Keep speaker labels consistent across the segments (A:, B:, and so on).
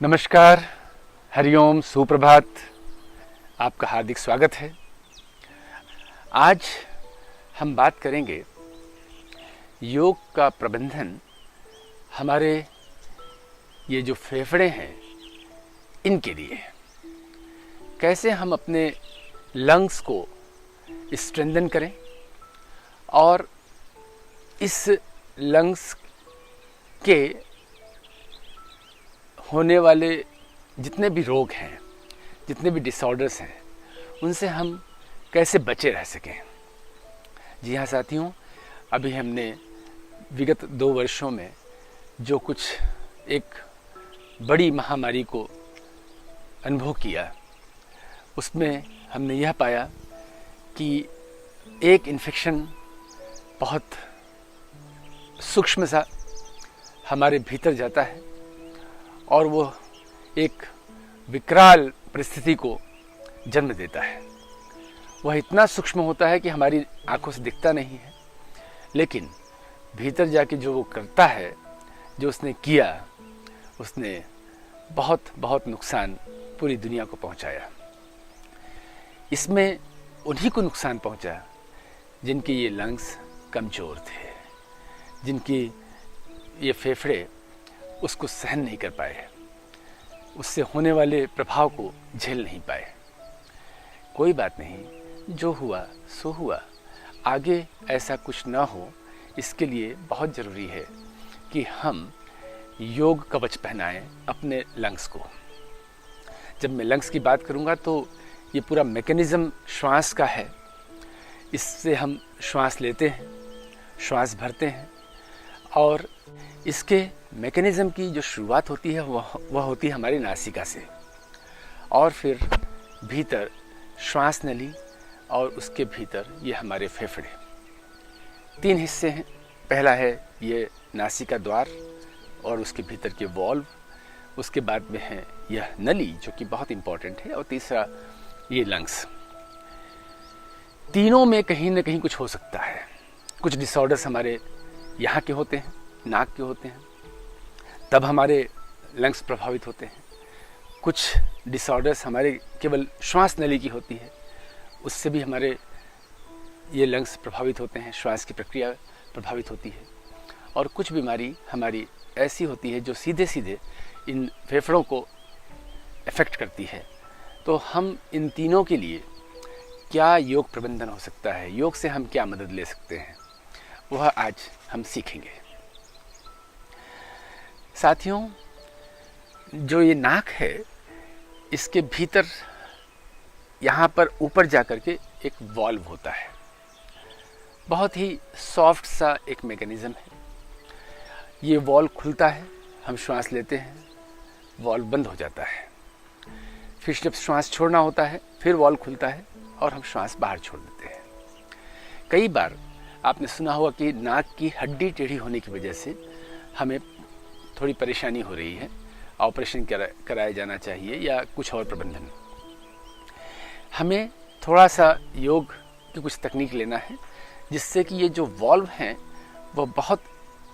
A: नमस्कार, हरिओम, सुप्रभात। आपका हार्दिक स्वागत है। आज हम बात करेंगे योग का प्रबंधन हमारे ये जो फेफड़े हैं इनके लिए। कैसे हम अपने लंग्स को स्ट्रेंथन करें और इस लंग्स के होने वाले जितने भी रोग हैं, जितने भी डिसऑर्डर्स हैं, उनसे हम कैसे बचे रह सकें। जी हाँ साथियों, अभी हमने विगत 2 वर्षों में जो कुछ एक बड़ी महामारी को अनुभव किया, उसमें हमने यह पाया कि एक इन्फेक्शन बहुत सूक्ष्म सा हमारे भीतर जाता है और वो एक विकराल परिस्थिति को जन्म देता है। वह इतना सूक्ष्म होता है कि हमारी आंखों से दिखता नहीं है, लेकिन भीतर जाके जो वो करता है, जो उसने किया, उसने बहुत बहुत नुकसान पूरी दुनिया को पहुंचाया। इसमें उन्हीं को नुकसान पहुंचा जिनके ये लंग्स कमज़ोर थे, जिनकी ये फेफड़े उसको सहन नहीं कर पाए, उससे होने वाले प्रभाव को झेल नहीं पाए। कोई बात नहीं, जो हुआ सो हुआ। आगे ऐसा कुछ ना हो, इसके लिए बहुत ज़रूरी है कि हम योग कवच पहनाएं अपने लंग्स को। जब मैं लंग्स की बात करूंगा तो ये पूरा मैकेनिज़्म श्वास का है। इससे हम श्वास लेते हैं, श्वास भरते हैं और इसके मैकेनिज़्म की जो शुरुआत होती है वह होती है हमारी नासिका से, और फिर भीतर श्वास नली और उसके भीतर ये हमारे फेफड़े। 3 हिस्से हैं। पहला है ये नासिका द्वार और उसके भीतर के वॉल्व, उसके बाद में है यह नली जो कि बहुत इम्पॉर्टेंट है, और तीसरा ये लंग्स। तीनों में कहीं ना कहीं कुछ हो सकता है। कुछ डिसऑर्डर्स हमारे यहाँ के होते हैं, नाक के होते हैं, तब हमारे लंग्स प्रभावित होते हैं। कुछ डिसऑर्डर्स हमारे केवल श्वास नली की होती है, उससे भी हमारे ये लंग्स प्रभावित होते हैं, श्वास की प्रक्रिया प्रभावित होती है। और कुछ बीमारी हमारी ऐसी होती है जो सीधे सीधे इन फेफड़ों को अफेक्ट करती है। तो हम इन तीनों के लिए क्या योग प्रबंधन हो सकता है, योग से हम क्या मदद ले सकते हैं, वह आज हम सीखेंगे। साथियों, जो ये नाक है, इसके भीतर यहाँ पर ऊपर जाकर के एक वॉल्व होता है। बहुत ही सॉफ्ट सा एक मैकेनिज़्म है। ये वॉल्व खुलता है, हम श्वास लेते हैं, वॉल्व बंद हो जाता है। फिर जब श्वास छोड़ना होता है, फिर वॉल्व खुलता है और हम श्वास बाहर छोड़ देते हैं। कई बार आपने सुना होगा कि नाक की हड्डी टेढ़ी होने की वजह से हमें थोड़ी परेशानी हो रही है, ऑपरेशन कराया जाना चाहिए या कुछ और प्रबंधन। हमें थोड़ा सा योग की कुछ तकनीक लेना है जिससे कि ये जो वॉल्व हैं वो बहुत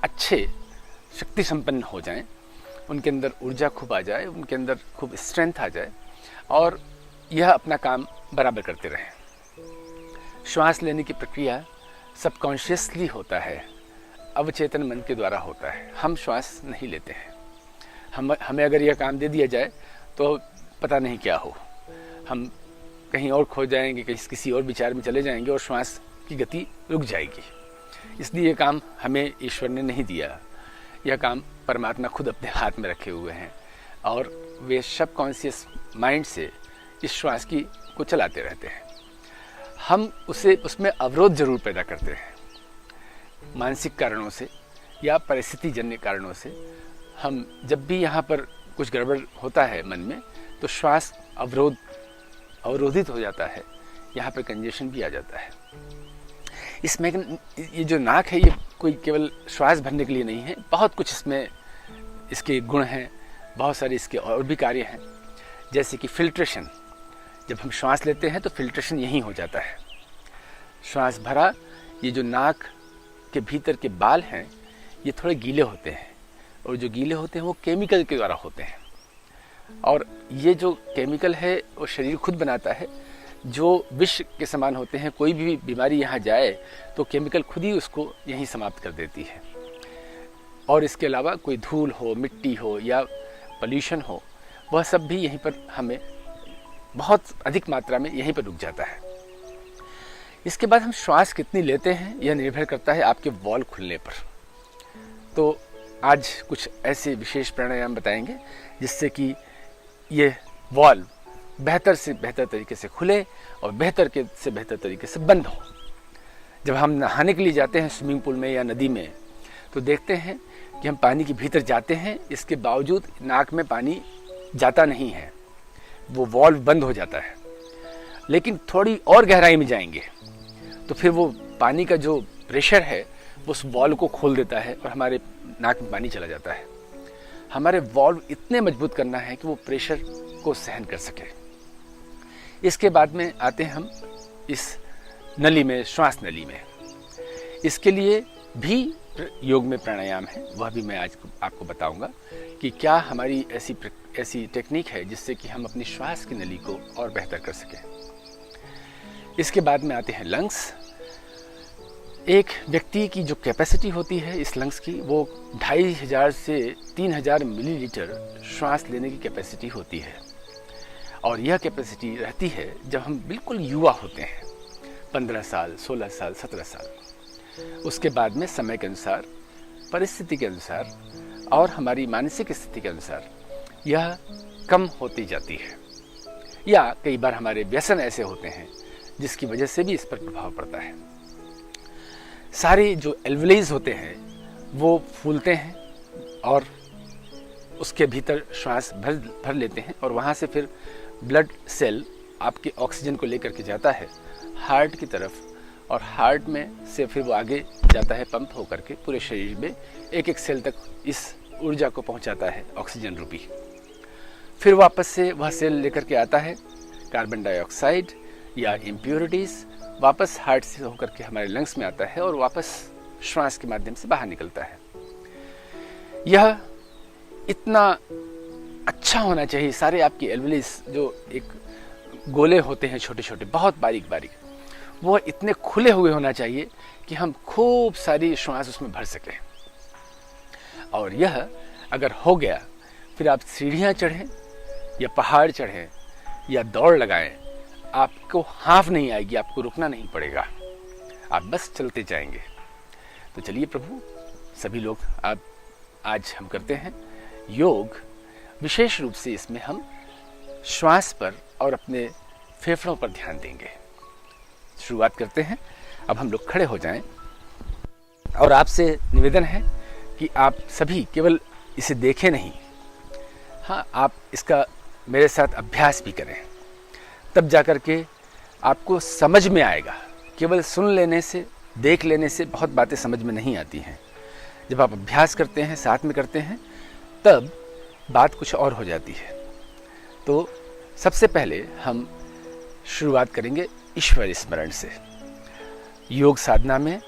A: अच्छे शक्ति संपन्न हो जाएं, उनके अंदर ऊर्जा खूब आ जाए, उनके अंदर खूब स्ट्रेंथ आ जाए और यह अपना काम बराबर करते रहें। श्वास लेने की प्रक्रिया सबकॉन्शियसली होता है, अवचेतन मन के द्वारा होता है। हम श्वास नहीं लेते हैं। हमें अगर यह काम दे दिया जाए तो पता नहीं क्या हो, हम कहीं और खो जाएंगे, किसी और विचार में चले जाएंगे और श्वास की गति रुक जाएगी। इसलिए यह काम हमें ईश्वर ने नहीं दिया। यह काम परमात्मा खुद अपने हाथ में रखे हुए हैं और वे सबकॉन्शियस माइंड से इस श्वास को चलाते रहते हैं। हम उसमें अवरोध जरूर पैदा करते हैं, मानसिक कारणों से या परिस्थिति जन्य कारणों से। हम जब भी यहाँ पर कुछ गड़बड़ होता है मन में, तो श्वास अवरोधित हो जाता है, यहाँ पर कंजेशन भी आ जाता है। ये जो नाक है, ये कोई केवल श्वास भरने के लिए नहीं है, बहुत कुछ इसमें इसके गुण हैं, बहुत सारे इसके और भी कार्य हैं। जैसे कि फिल्ट्रेशन, जब हम श्वास लेते हैं तो फिल्ट्रेशन यहीं हो जाता है। श्वास भरा, ये जो नाक के भीतर के बाल हैं ये थोड़े गीले होते हैं, और जो गीले होते हैं वो केमिकल के द्वारा होते हैं। और ये जो केमिकल है वो शरीर खुद बनाता है, जो विष के समान होते हैं। कोई भी बीमारी यहाँ जाए तो केमिकल खुद ही उसको यहीं समाप्त कर देती है। और इसके अलावा कोई धूल हो, मिट्टी हो या पोल्यूशन हो, वह सब भी यहीं पर हमें बहुत अधिक मात्रा में यहीं पर रुक जाता है। इसके बाद हम श्वास कितनी लेते हैं यह निर्भर करता है आपके वॉल्व खुलने पर। तो आज कुछ ऐसे विशेष प्राणायाम बताएंगे जिससे कि ये वॉल्व बेहतर से बेहतर तरीके से खुले और बेहतर से बेहतर तरीके से बंद हो। जब हम नहाने के लिए जाते हैं स्विमिंग पूल में या नदी में, तो देखते हैं कि हम पानी के भीतर जाते हैं, इसके बावजूद नाक में पानी जाता नहीं है, वो वॉल्व बंद हो जाता है। लेकिन थोड़ी और गहराई में जाएंगे तो फिर वो पानी का जो प्रेशर है वो उस वॉल्व को खोल देता है और हमारे नाक में पानी चला जाता है। हमारे वॉल्व इतने मजबूत करना है कि वो प्रेशर को सहन कर सके। इसके बाद में आते हैं हम इस नली में, श्वास नली में। इसके लिए भी योग में प्राणायाम है, वह भी मैं आज आपको बताऊंगा कि क्या हमारी ऐसी टेक्निक है जिससे कि हम अपनी श्वास की नली को और बेहतर कर सकें। इसके बाद में आते हैं लंग्स। एक व्यक्ति की जो कैपेसिटी होती है इस लंग्स की, वो 2500 से 3000 मिलीलीटर श्वास लेने की कैपेसिटी होती है। और यह कैपेसिटी रहती है जब हम बिल्कुल युवा होते हैं, 15 साल, 16 साल, 17 साल। उसके बाद में समय के अनुसार, परिस्थिति के अनुसार और हमारी मानसिक स्थिति के अनुसार यह कम होती जाती है, या कई बार हमारे व्यसन ऐसे होते हैं जिसकी वजह से भी इस पर प्रभाव पड़ता है। सारे जो एल्वेलीज होते हैं वो फूलते हैं और उसके भीतर श्वास भर लेते हैं और वहाँ से फिर ब्लड सेल आपके ऑक्सीजन को लेकर के जाता है हार्ट की तरफ, और हार्ट में से फिर वो आगे जाता है पंप होकर के पूरे शरीर में, एक एक सेल तक इस ऊर्जा को पहुँचाता है ऑक्सीजन रूपी। फिर वापस से वह सेल लेकर के आता है कार्बन डाइऑक्साइड या इम्प्योरिटीज़, वापस हार्ट से होकर के हमारे लंग्स में आता है और वापस श्वास के माध्यम से बाहर निकलता है। यह इतना अच्छा होना चाहिए, सारे आपकी एल्वेलीज जो एक गोले होते हैं छोटे छोटे, बहुत बारीक बारीक, वो इतने खुले हुए होना चाहिए कि हम खूब सारी श्वास उसमें भर सकें। और यह अगर हो गया, फिर आप सीढ़ियाँ चढ़ें या पहाड़ चढ़ें या दौड़ लगाएं, आपको हाफ नहीं आएगी, आपको रुकना नहीं पड़ेगा, आप बस चलते जाएंगे। तो चलिए प्रभु, सभी लोग आप आज हम करते हैं योग। विशेष रूप से इसमें हम श्वास पर और अपने फेफड़ों पर ध्यान देंगे। शुरुआत करते हैं। अब हम लोग खड़े हो जाएं और आपसे निवेदन है कि आप सभी केवल इसे देखें नहीं, हाँ, आप इसका मेरे साथ अभ्यास भी करें, तब जाकर के आपको समझ में आएगा। केवल सुन लेने से, देख लेने से बहुत बातें समझ में नहीं आती हैं। जब आप अभ्यास करते हैं, साथ में करते हैं, तब बात कुछ और हो जाती है। तो सबसे पहले हम शुरुआत करेंगे ईश्वर स्मरण से। योग साधना में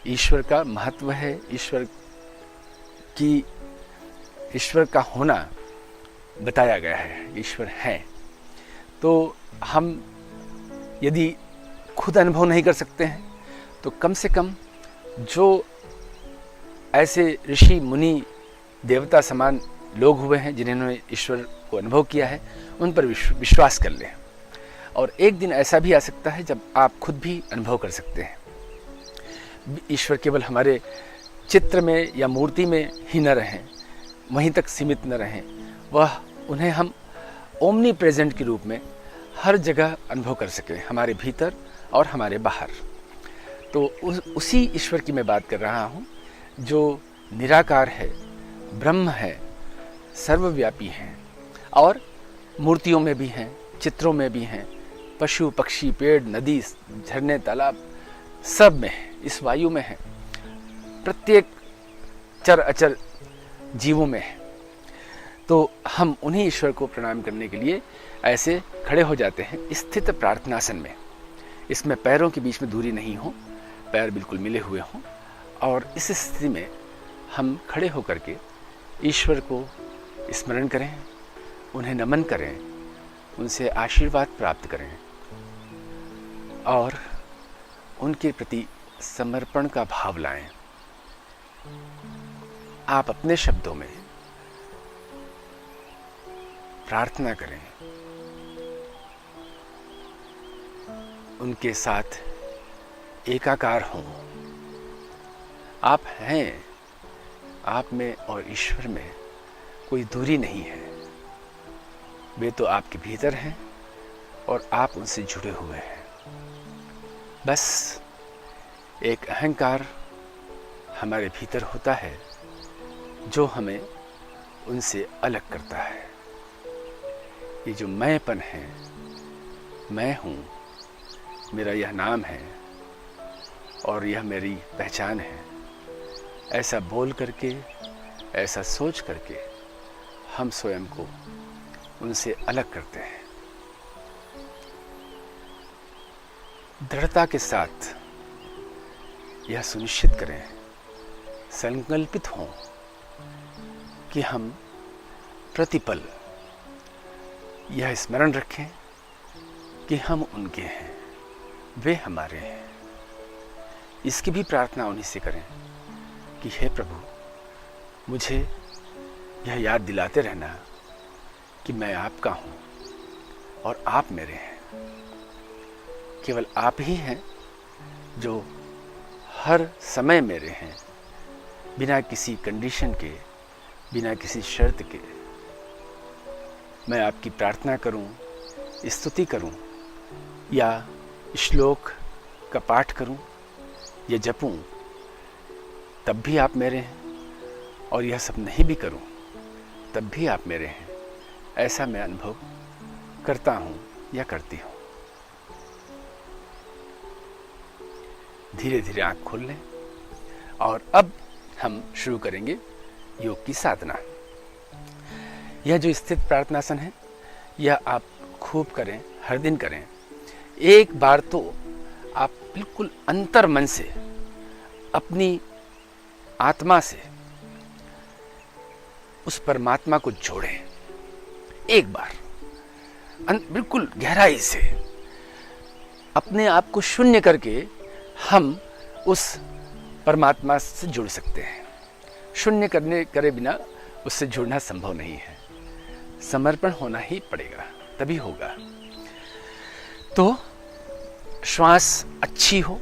A: ईश्वर का महत्व है, ईश्वर का होना बताया गया है, ईश्वर है। तो हम यदि खुद अनुभव नहीं कर सकते हैं तो कम से कम जो ऐसे ऋषि मुनि देवता समान लोग हुए हैं जिन्होंने ईश्वर को अनुभव किया है, उन पर विश्वास कर लें। और एक दिन ऐसा भी आ सकता है जब आप खुद भी अनुभव कर सकते हैं। ईश्वर केवल हमारे चित्र में या मूर्ति में ही न रहें, वहीं तक सीमित न रहें, उन्हें हम ओमनी प्रेजेंट के रूप में हर जगह अनुभव कर सकें, हमारे भीतर और हमारे बाहर। तो उसी ईश्वर की मैं बात कर रहा हूँ जो निराकार है, ब्रह्म है, सर्वव्यापी हैं और मूर्तियों में भी हैं, चित्रों में भी हैं, पशु पक्षी, पेड़, नदी, झरने, तालाब, सब में है, इस वायु में है, प्रत्येक चर अचर जीवों में है। तो हम उन्हीं ईश्वर को प्रणाम करने के लिए ऐसे खड़े हो जाते हैं स्थित प्रार्थनासन में। इसमें पैरों के बीच में दूरी नहीं हो, पैर बिल्कुल मिले हुए हों, और इस स्थिति में हम खड़े होकर के ईश्वर को स्मरण करें, उन्हें नमन करें, उनसे आशीर्वाद प्राप्त करें और उनके प्रति समर्पण का भाव लाएं। आप अपने शब्दों में प्रार्थना करें, उनके साथ एकाकार हों। आप हैं, आप में और ईश्वर में कोई दूरी नहीं है। वे तो आपके भीतर हैं और आप उनसे जुड़े हुए हैं। बस एक अहंकार हमारे भीतर होता है जो हमें उनसे अलग करता है। ये जो मैंपन है, मैं हूँ, मेरा यह नाम है और यह मेरी पहचान है, ऐसा बोल करके, ऐसा सोच करके हम स्वयं को उनसे अलग करते हैं। दृढ़ता के साथ यह सुनिश्चित करें, संकल्पित हों कि हम प्रतिपल यह स्मरण रखें कि हम उनके हैं, वे हमारे हैं। इसकी भी प्रार्थना उन्हीं से करें कि हे प्रभु, मुझे यह याद दिलाते रहना कि मैं आपका हूँ और आप मेरे हैं। केवल आप ही हैं जो हर समय मेरे हैं, बिना किसी कंडीशन के, बिना किसी शर्त के। मैं आपकी प्रार्थना करूं, स्तुति करूं या श्लोक का पाठ करूं या जपूं, तब भी आप मेरे हैं, और यह सब नहीं भी करूं तब भी आप मेरे हैं। ऐसा मैं अनुभव करता हूं या करती हूं। धीरे धीरे आंख खोल लें और अब हम शुरू करेंगे योग की साधना। यह जो स्थित प्रार्थनासन है, यह आप खूब करें, हर दिन करें। एक बार तो आप बिल्कुल अंतर मन से, अपनी आत्मा से उस परमात्मा को जोड़ें। एक बार बिल्कुल गहराई से अपने आप को शून्य करके हम उस परमात्मा से जुड़ सकते हैं। शून्य करे बिना उससे जुड़ना संभव नहीं है। समर्पण होना ही पड़ेगा, तभी होगा। तो श्वास अच्छी हो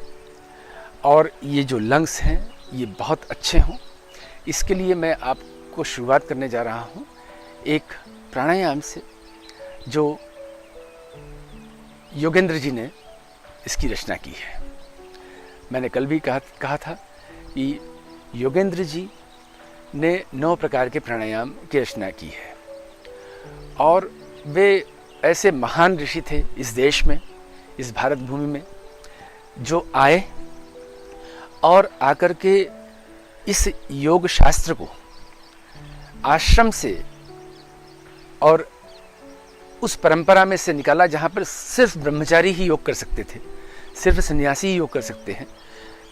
A: और ये जो लंग्स हैं ये बहुत अच्छे हों। इसके लिए मैं आपको शुरुआत करने जा रहा हूँ एक प्राणायाम से, जो योगेंद्र जी ने इसकी रचना की है। मैंने कल भी कहा था कि योगेंद्र जी ने 9 प्रकार के प्राणायाम की रचना की है और वे ऐसे महान ऋषि थे इस देश में, इस भारत भूमि में, जो आए और आकर के इस योग शास्त्र को आश्रम से और उस परंपरा में से निकाला जहाँ पर सिर्फ ब्रह्मचारी ही योग कर सकते थे, सिर्फ सन्यासी ही योग कर सकते हैं।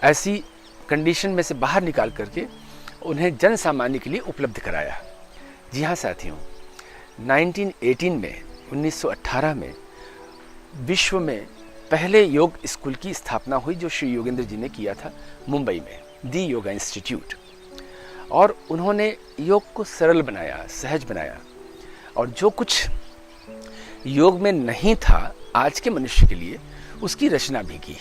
A: ऐसी कंडीशन में से बाहर निकाल करके उन्हें जन सामान्य के लिए उपलब्ध कराया। जी हाँ साथियों, 1918 में 1918 में विश्व में पहले योग स्कूल की स्थापना हुई, जो श्री योगेंद्र जी ने किया था मुंबई में, दी योगा इंस्टीट्यूट। और उन्होंने योग को सरल बनाया, सहज बनाया, और जो कुछ योग में नहीं था आज के मनुष्य के लिए, उसकी रचना भी की।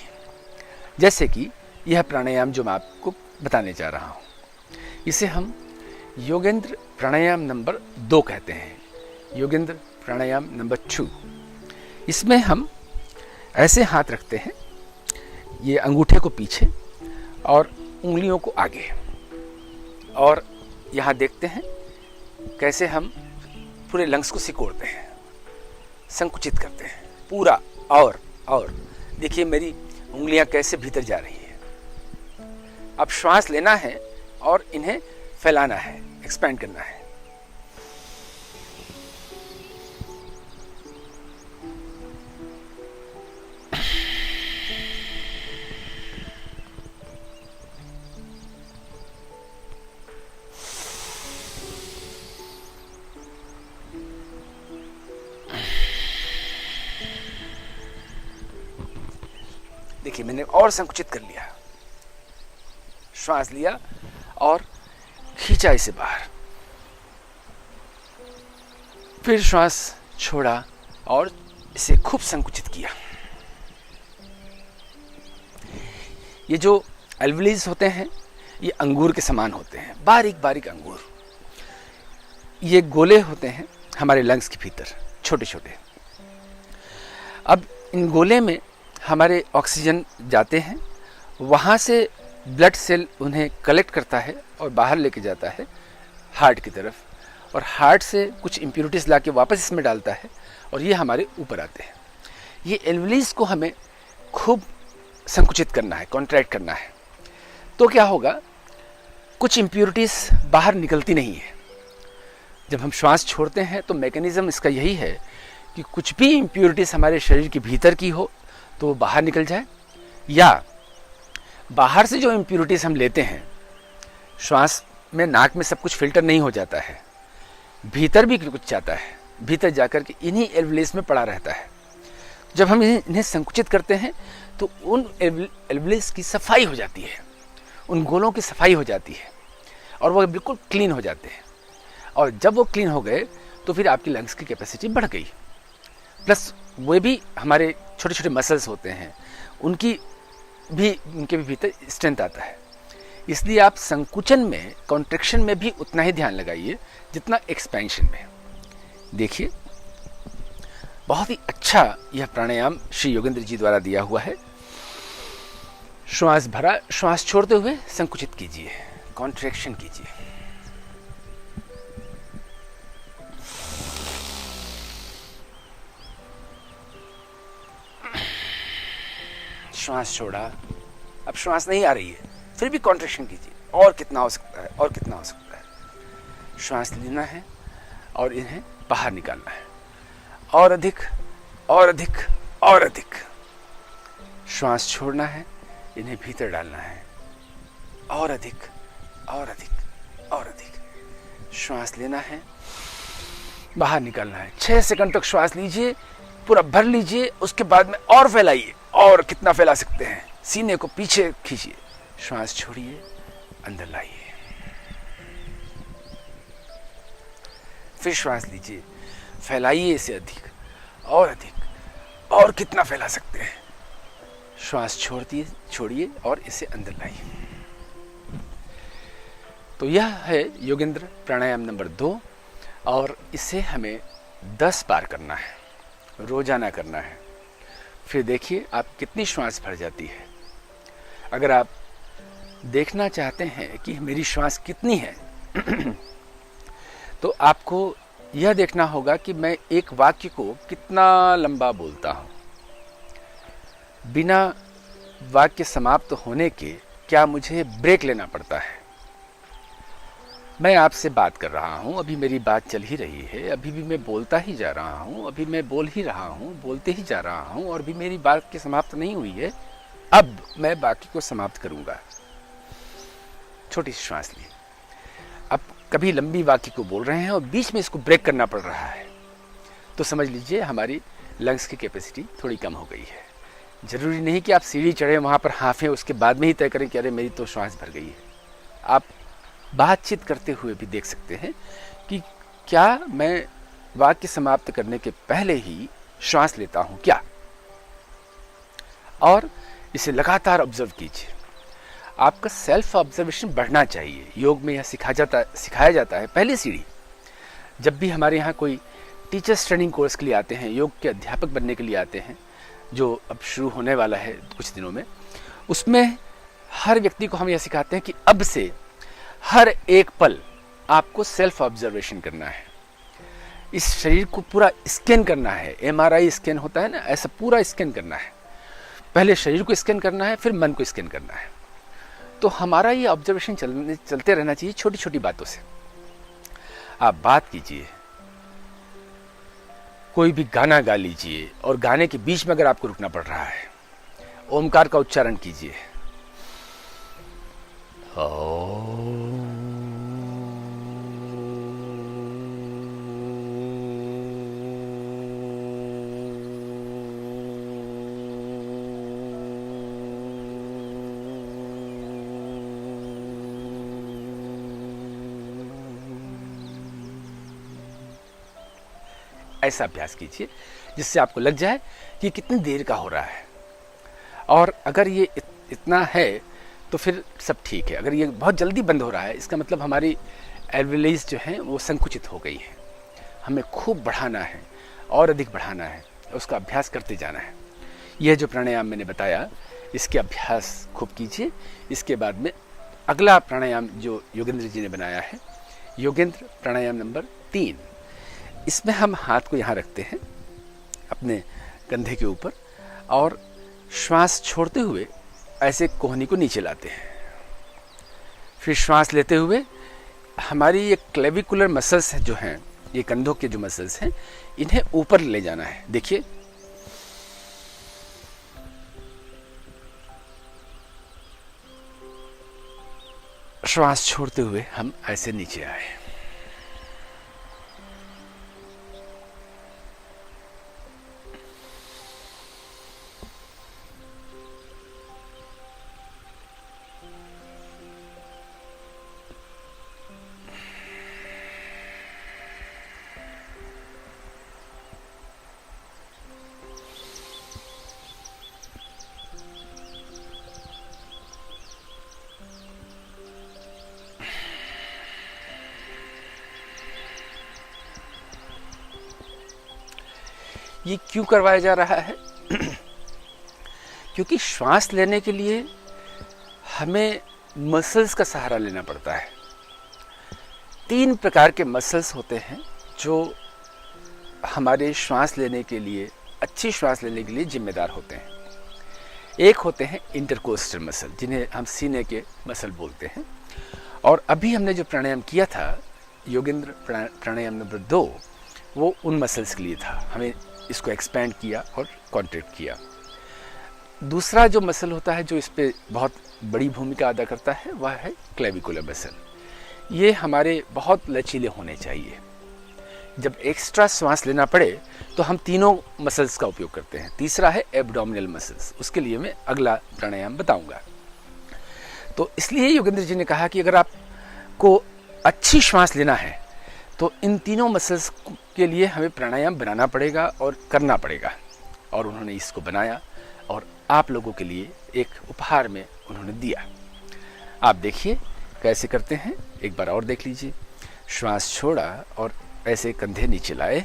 A: जैसे कि यह प्राणायाम जो मैं आपको बताने जा रहा हूँ, इसे हम योगेंद्र प्राणायाम नंबर 2 कहते हैं, योगेंद्र प्राणायाम नंबर 2। इसमें हम ऐसे हाथ रखते हैं, ये अंगूठे को पीछे और उंगलियों को आगे, और यहाँ देखते हैं कैसे हम पूरे लंग्स को सिकोड़ते हैं, संकुचित करते हैं पूरा। और देखिए मेरी उंगलियां कैसे भीतर जा रही हैं। अब श्वास लेना है और इन्हें फैलाना है, एक्सपैंड करना है। देखिए मैंने और संकुचित कर लिया, श्वास लिया और खींचा इसे बाहर, फिर श्वास छोड़ा और इसे खूब संकुचित किया। ये जो एल्वुलीज होते हैं ये अंगूर के समान होते हैं, बारीक बारीक अंगूर। ये गोले होते हैं हमारे लंग्स के भीतर, छोटे छोटे। अब इन गोले में हमारे ऑक्सीजन जाते हैं, वहाँ से ब्लड सेल उन्हें कलेक्ट करता है और बाहर लेके जाता है हार्ट की तरफ, और हार्ट से कुछ इम्प्योरिटीज़ ला के वापस इसमें डालता है और ये हमारे ऊपर आते हैं। ये एल्वुलीज को हमें खूब संकुचित करना है, कॉन्ट्रैक्ट करना है। तो क्या होगा, कुछ इम्प्योरिटीज़ बाहर निकलती नहीं है। जब हम श्वास छोड़ते हैं तो मैकेनिज्म इसका यही है कि कुछ भी इम्प्योरिटीज़ हमारे शरीर के भीतर की हो तो वो बाहर निकल जाए, या बाहर से जो इम्प्योरिटीज़ हम लेते हैं, श्वास में नाक में सब कुछ फिल्टर नहीं हो जाता है, भीतर भी कुछ जाता है, भीतर जाकर के इन्हीं एल्वुलीज में पड़ा रहता है। जब हम इन्हें संकुचित करते हैं तो उन एल्वुलीज की सफाई हो जाती है, उन गोलों की सफाई हो जाती है और वो बिल्कुल क्लीन हो जाते हैं। और जब वो क्लीन हो गए तो फिर आपकी लंग्स की कैपेसिटी बढ़ गई। प्लस वे भी हमारे छोटे छोटे मसल्स होते हैं, उनके भी भीतर स्ट्रेंथ आता है। इसलिए आप संकुचन में, कॉन्ट्रैक्शन में भी उतना ही ध्यान लगाइए जितना एक्सपेंशन में। देखिए बहुत ही अच्छा यह प्राणायाम श्री योगेंद्र जी द्वारा दिया हुआ है। श्वास भरा, श्वास छोड़ते हुए संकुचित कीजिए, कॉन्ट्रैक्शन कीजिए। श्वास छोड़ा, अब श्वास नहीं आ रही है, फिर भी कॉन्ट्रैक्शन कीजिए, और कितना हो सकता है, और कितना हो सकता है। श्वास लेना है और इन्हें बाहर निकालना है, और अधिक और अधिक और अधिक। श्वास छोड़ना है, इन्हें भीतर डालना है, और अधिक और अधिक और अधिक। श्वास लेना है, बाहर निकालना है। 6 सेकंड तक श्वास लीजिए, पूरा भर लीजिए, उसके बाद में और फैलाइए, और कितना फैला सकते हैं, सीने को पीछे खींचिए। श्वास छोड़िए, अंदर लाइए, फिर श्वास लीजिए, फैलाइए इसे अधिक और अधिक, और कितना फैला सकते हैं। श्वास छोड़िए और इसे अंदर लाइए। तो यह है योगेंद्र प्राणायाम नंबर 2, और इसे हमें 10 बार करना है, रोजाना करना है। फिर देखिए आप कितनी श्वास भर जाती है। अगर आप देखना चाहते हैं कि मेरी श्वास कितनी है तो आपको यह देखना होगा कि मैं एक वाक्य को कितना लंबा बोलता हूँ। बिना वाक्य समाप्त होने के क्या मुझे ब्रेक लेना पड़ता है। मैं आपसे बात कर रहा हूँ, अभी मेरी बात चल ही रही है, अभी भी मैं बोलता ही जा रहा हूँ, अभी मैं बोल ही रहा हूँ, बोलते ही जा रहा हूँ, और भी मेरी बात की समाप्त नहीं हुई है। अब मैं बाकी को समाप्त करूँगा। छोटी सी श्वास ली। अब कभी लंबी वाक्य को बोल रहे हैं और बीच में इसको ब्रेक करना पड़ रहा है, तो समझ लीजिए हमारी लंग्स की कैपेसिटी थोड़ी कम हो गई है। ज़रूरी नहीं कि आप सीढ़ी चढ़े वहाँ पर हाफें, उसके बाद में ही तय करें कि अरे मेरी तो श्वास भर गई है। आप बातचीत करते हुए भी देख सकते हैं कि क्या मैं वाक्य समाप्त करने के पहले ही श्वास लेता हूँ क्या, और इसे लगातार ऑब्जर्व कीजिए। आपका सेल्फ ऑब्जर्वेशन बढ़ना चाहिए। योग में यह सिखाया जाता है। पहली सीढ़ी, जब भी हमारे यहाँ कोई टीचर्स ट्रेनिंग कोर्स के लिए आते हैं, योग के अध्यापक बनने के लिए आते हैं, जो अब शुरू होने वाला है कुछ दिनों में, उसमें हर व्यक्ति को हम यह सिखाते हैं कि अब से हर एक पल आपको सेल्फ ऑब्जर्वेशन करना है। इस शरीर को पूरा स्कैन करना है। MRI स्कैन होता है ना, ऐसा पूरा स्कैन करना है। पहले शरीर को स्कैन करना है, फिर मन को स्कैन करना है। तो हमारा ये ऑब्जर्वेशन चलते रहना चाहिए छोटी छोटी बातों से। आप बात कीजिए, कोई भी गाना गा लीजिए, और गाने के बीच में अगर आपको रुकना पड़ रहा है, ओमकार का उच्चारण कीजिए। ऐसा अभ्यास कीजिए जिससे आपको लग जाए कि कितनी देर का हो रहा है। और अगर ये इतना है तो फिर सब ठीक है। अगर ये बहुत जल्दी बंद हो रहा है, इसका मतलब हमारी एल्वेओलाइज जो हैं वो संकुचित हो गई हैं। हमें खूब बढ़ाना है और अधिक बढ़ाना है, उसका अभ्यास करते जाना है। यह जो प्राणायाम मैंने बताया, इसके अभ्यास खूब कीजिए। इसके बाद में अगला प्राणायाम जो योगेंद्र जी ने बनाया है, योगेंद्र प्राणायाम नंबर 3। इसमें हम हाथ को यहाँ रखते हैं अपने कंधे के ऊपर और श्वास छोड़ते हुए ऐसे कोहनी को नीचे लाते हैं। फिर श्वास लेते हुए हमारी ये क्लेविकुलर मसल्स जो हैं, ये कंधों के जो मसल्स हैं, इन्हें ऊपर ले जाना है। देखिए, श्वास छोड़ते हुए हम ऐसे नीचे आए। ये क्यों करवाया जा रहा है? क्योंकि श्वास लेने के लिए हमें मसल्स का सहारा लेना पड़ता है। 3 प्रकार के मसल्स होते हैं जो हमारे श्वास लेने के लिए, अच्छी श्वास लेने के लिए जिम्मेदार होते हैं। एक होते हैं इंटरकोस्टल मसल, जिन्हें हम सीने के मसल बोलते हैं। और अभी हमने जो प्राणायाम किया था, योगेंद्र प्राणायाम नंबर 2, वो उन मसल्स के लिए था। हमें इसको एक्सपेंड किया और कॉन्ट्रैक्ट किया। दूसरा जो मसल होता है जो इस पे बहुत बड़ी भूमिका अदा करता है, वह है क्लेविकुलर मसल। ये हमारे बहुत लचीले होने चाहिए। जब एक्स्ट्रा श्वास लेना पड़े तो हम तीनों मसल्स का उपयोग करते हैं। तीसरा है एब्डोमिनल मसल्स, उसके लिए मैं अगला प्राणायाम बताऊंगा। तो इसलिए योगेंद्र जी ने कहा कि अगर आपको अच्छी श्वास लेना है तो इन तीनों मसल्स के लिए हमें प्राणायाम बनाना पड़ेगा और करना पड़ेगा। और उन्होंने इसको बनाया और आप लोगों के लिए एक उपहार में उन्होंने दिया। आप देखिए कैसे करते हैं, एक बार और देख लीजिए। श्वास छोड़ा और ऐसे कंधे नीचे लाए।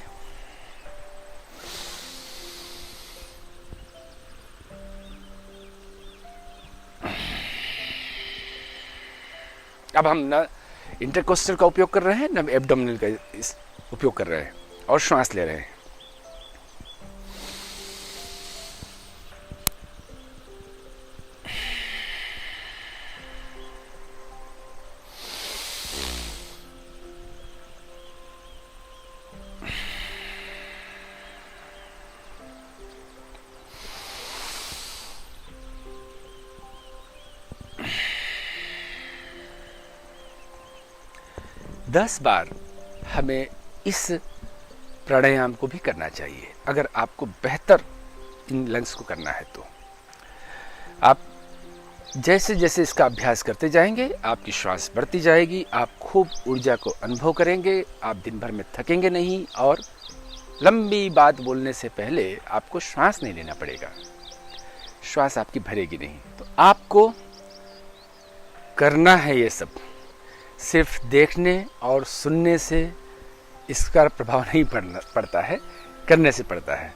A: अब हम ना इंटरकोस्टल का उपयोग कर रहे हैं, ना एब्डोमिनल का उपयोग कर रहे हैं, और श्वास ले रहे हैं। दस बार हमें इस प्राणायाम को भी करना चाहिए अगर आपको बेहतर इन लंग्स को करना है। तो आप जैसे जैसे इसका अभ्यास करते जाएंगे, आपकी श्वास बढ़ती जाएगी, आप खूब ऊर्जा को अनुभव करेंगे, आप दिन भर में थकेंगे नहीं, और लंबी बात बोलने से पहले आपको श्वास नहीं लेना पड़ेगा, श्वास आपकी भरेगी नहीं। तो आपको करना है ये सब। सिर्फ देखने और सुनने से इसका प्रभाव नहीं पड़ता है, करने से पड़ता है।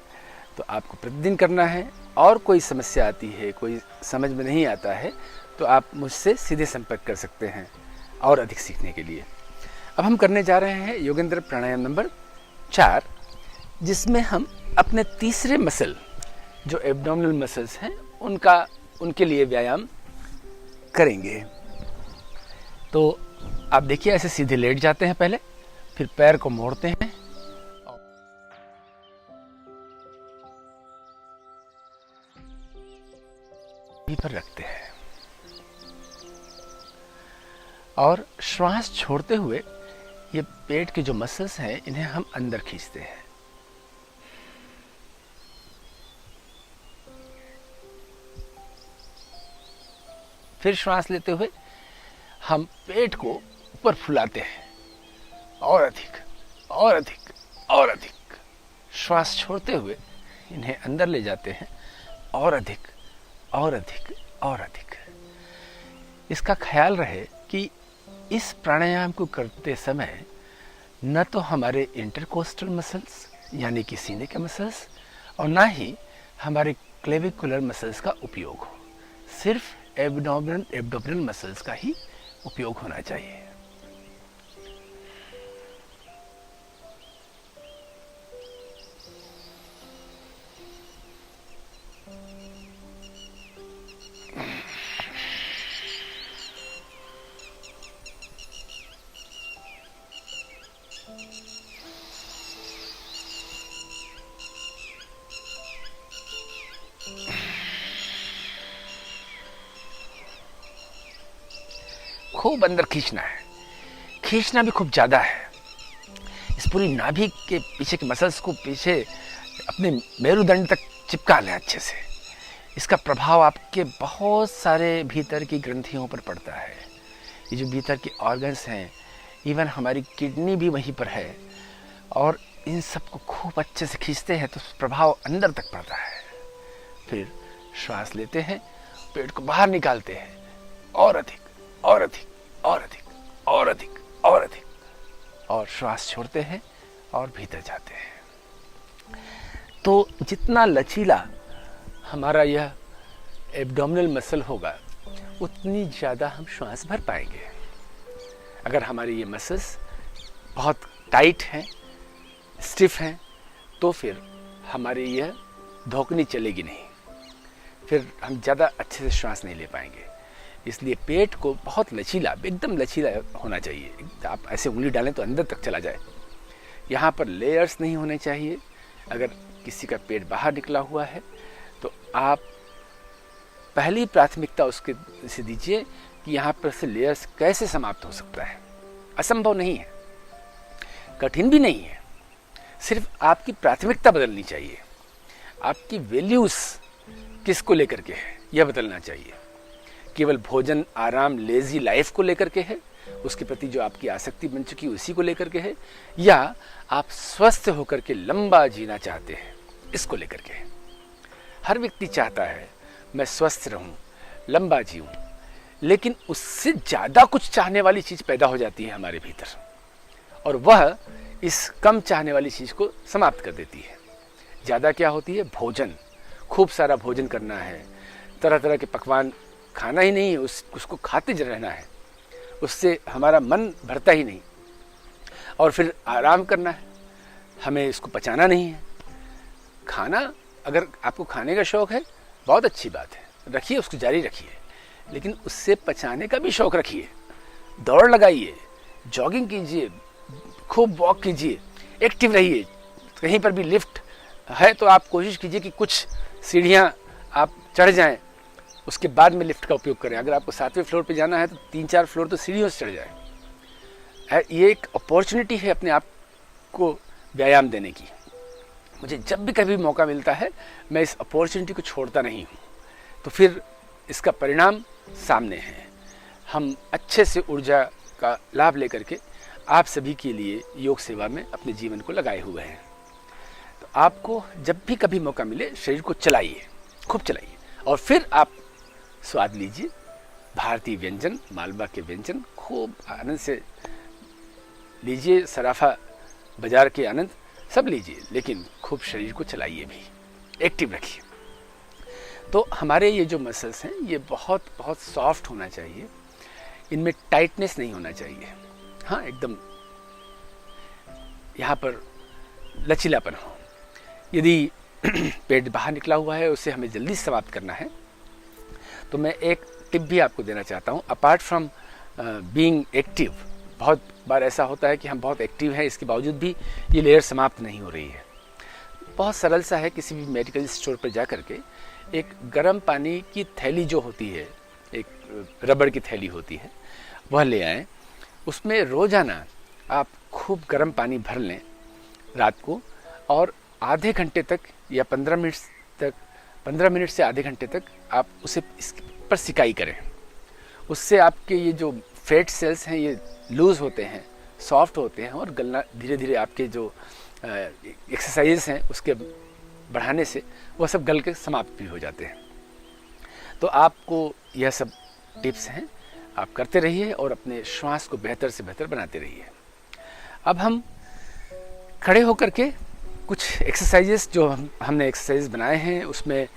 A: तो आपको प्रतिदिन करना है। और कोई समस्या आती है, कोई समझ में नहीं आता है, तो आप मुझसे सीधे संपर्क कर सकते हैं और अधिक सीखने के लिए। अब हम करने जा रहे हैं योगेंद्र प्राणायाम नंबर 4, जिसमें हम अपने तीसरे मसल जो एब्डोमिनल मसल्स हैं उनके लिए व्यायाम करेंगे। तो आप देखिए, ऐसे सीधे लेट जाते हैं पहले, फिर पैर को मोड़ते हैं, पर रखते हैं, और श्वास छोड़ते हुए ये पेट के जो मसल्स हैं इन्हें हम अंदर खींचते हैं। फिर श्वास लेते हुए हम पेट को ऊपर फुलाते हैं, और अधिक और अधिक और अधिक। श्वास छोड़ते हुए इन्हें अंदर ले जाते हैं, और अधिक और अधिक और अधिक। इसका ख्याल रहे कि इस प्राणायाम को करते समय न तो हमारे इंटरकोस्टल मसल्स यानी कि सीने के मसल्स और ना ही हमारे क्लेविकुलर मसल्स का उपयोग हो, सिर्फ एब्डोमिनल मसल्स का ही उपयोग होना चाहिए। खूब अंदर खींचना है, खींचना भी खूब ज़्यादा है। इस पूरी नाभि के पीछे के मसल्स को पीछे अपने मेरुदंड तक चिपका लें अच्छे से। इसका प्रभाव आपके बहुत सारे भीतर की ग्रंथियों पर पड़ता है। ये जो भीतर के ऑर्गन्स हैं, इवन हमारी किडनी भी वहीं पर है, और इन सबको खूब अच्छे से खींचते हैं तो प्रभाव अंदर तक पड़ता है। फिर श्वास लेते हैं, पेट को बाहर निकालते हैं, और अधिक और अधिक और अधिक और अधिक और अधिक, और श्वास छोड़ते हैं और भीतर जाते हैं। तो जितना लचीला हमारा यह एब्डोमिनल मसल होगा, उतनी ज़्यादा हम श्वास भर पाएंगे। अगर हमारे ये मसल्स बहुत टाइट हैं, स्टिफ हैं, तो फिर हमारी यह धोखनी चलेगी नहीं, फिर हम ज़्यादा अच्छे से श्वास नहीं ले पाएंगे। इसलिए पेट को बहुत लचीला, एकदम लचीला होना चाहिए। आप ऐसे उंगली डालें तो अंदर तक चला जाए। यहाँ पर लेयर्स नहीं होने चाहिए। अगर किसी का पेट बाहर निकला हुआ है तो आप पहली प्राथमिकता उसके से दीजिए कि यहाँ पर से लेयर्स कैसे समाप्त हो सकता है। असंभव नहीं है, कठिन भी नहीं है, सिर्फ आपकी प्राथमिकता बदलनी चाहिए। आपकी वैल्यूज किसको लेकर के है, यह बदलना चाहिए। केवल भोजन, आराम, लेजी लाइफ को लेकर के है, उसके प्रति जो आपकी आसक्ति बन चुकी है उसी को लेकर के है, या आप स्वस्थ होकर के लंबा जीना चाहते हैं, इसको लेकर के है। हर व्यक्ति चाहता है मैं स्वस्थ रहूं, लंबा जीऊं, लेकिन उससे ज़्यादा कुछ चाहने वाली चीज़ पैदा हो जाती है हमारे भीतर, और वह इस कम चाहने वाली चीज़ को समाप्त कर देती है। ज़्यादा क्या होती है? भोजन, खूब सारा भोजन करना है, तरह तरह के पकवान खाना ही नहीं है, उसको खाते रहना है, उससे हमारा मन भरता ही नहीं। और फिर आराम करना है, हमें इसको पचाना नहीं है। खाना, अगर आपको खाने का शौक़ है, बहुत अच्छी बात है, रखिए, उसको जारी रखिए, लेकिन उससे पचाने का भी शौक़ रखिए। दौड़ लगाइए, जॉगिंग कीजिए, खूब वॉक कीजिए, एक्टिव रहिए। कहीं पर भी लिफ्ट है तो आप कोशिश कीजिए कि कुछ सीढ़ियाँ आप चढ़ जाएं, उसके बाद में लिफ्ट का उपयोग करें। अगर आपको 7वें फ्लोर पे जाना है तो 3-4 फ्लोर तो सीढ़ियों से चढ़ जाए। ये एक अपॉर्चुनिटी है अपने आप को व्यायाम देने की। मुझे जब भी कभी मौका मिलता है, मैं इस अपॉर्चुनिटी को छोड़ता नहीं हूँ। तो फिर इसका परिणाम सामने है। हम अच्छे से ऊर्जा का लाभ लेकर के आप सभी के लिए योग सेवा में अपने जीवन को लगाए हुए हैं। तो आपको जब भी कभी मौका मिले, शरीर को चलाइए, खूब चलाइए, और फिर आप स्वाद लीजिए। भारतीय व्यंजन, मालवा के व्यंजन खूब आनंद से लीजिए, सराफा बाजार के आनंद सब लीजिए, लेकिन खूब शरीर को चलाइए भी, एक्टिव रखिए। तो हमारे ये जो मसल्स हैं, ये बहुत बहुत सॉफ्ट होना चाहिए, इनमें टाइटनेस नहीं होना चाहिए। हाँ, एकदम यहाँ पर लचीलापन हो। यदि पेट बाहर निकला हुआ है, उसे हमें जल्दी समाप्त करना है, तो मैं एक टिप भी आपको देना चाहता हूँ। अपार्ट फ्रॉम बीइंग एक्टिव, बहुत बार ऐसा होता है कि हम बहुत एक्टिव हैं, इसके बावजूद भी ये लेयर समाप्त नहीं हो रही है। बहुत सरल सा है, किसी भी मेडिकल स्टोर पर जा कर के एक गर्म पानी की थैली जो होती है, एक रबड़ की थैली होती है, वह ले आएँ। उसमें रोज़ाना आप खूब गर्म पानी भर लें रात को, और आधे घंटे तक या 15 मिनट से आधे घंटे तक आप उसे इस पर सिकाई करें। उससे आपके ये जो फैट सेल्स हैं, ये लूज़ होते हैं, सॉफ्ट होते हैं, और गलना धीरे धीरे आपके जो एक्सरसाइजेस हैं उसके बढ़ाने से वह सब गल के समाप्त भी हो जाते हैं। तो आपको यह सब टिप्स हैं, आप करते रहिए और अपने श्वास को बेहतर से बेहतर बनाते रहिए। अब हम खड़े होकर के कुछ एक्सरसाइजेस जो हमने एक्सरसाइज बनाए हैं उसमें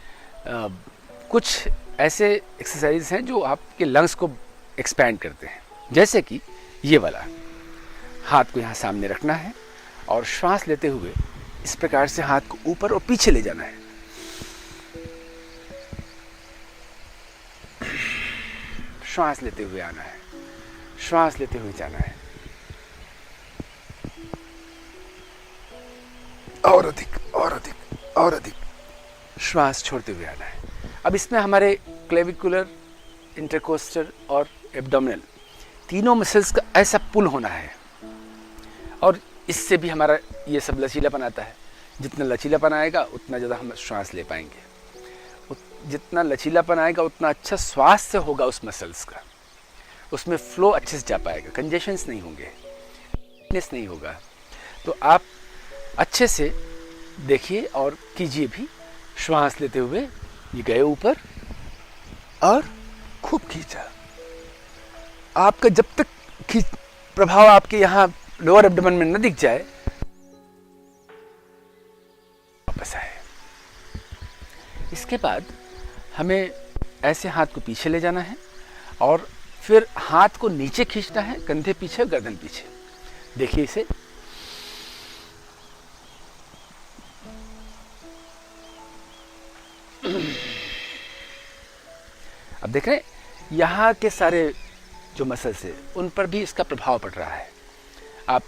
A: कुछ ऐसे एक्सरसाइज हैं जो आपके लंग्स को एक्सपैंड करते हैं। जैसे कि ये वाला, हाथ को यहाँ सामने रखना है और श्वास लेते हुए इस प्रकार से हाथ को ऊपर और पीछे ले जाना है। श्वास लेते हुए आना है, श्वास लेते हुए जाना है, और अधिक और अधिक और अधिक, श्वास छोड़ते हुए आना है। अब इसमें हमारे क्लेविकुलर, इंटरकोस्टल और एब्डोमिनल तीनों मसल्स का ऐसा पुल होना है और इससे भी हमारा ये सब लचीलापन आता है। जितना लचीलापन आएगा उतना ज़्यादा हम श्वास ले पाएंगे, जितना लचीलापन आएगा उतना अच्छा स्वास्थ्य होगा उस मसल्स का, उसमें फ्लो अच्छे से जा पाएगा, कंजेशंस नहीं होंगे, वीकनेस नहीं होगा। तो आप अच्छे से देखिए और कीजिए भी। श्वास लेते हुए ये गए ऊपर और खूब खींचा। आपका जब तक प्रभाव आपके यहाँ लोअर एब्डोमेन में न दिख जाए वापस आए। इसके बाद हमें ऐसे हाथ को पीछे ले जाना है और फिर हाथ को नीचे खींचना है, कंधे पीछे, गर्दन पीछे। देखिए इसे। अब देख रहे हैं यहाँ के सारे जो मसल्स है उन पर भी इसका प्रभाव पड़ रहा है। आप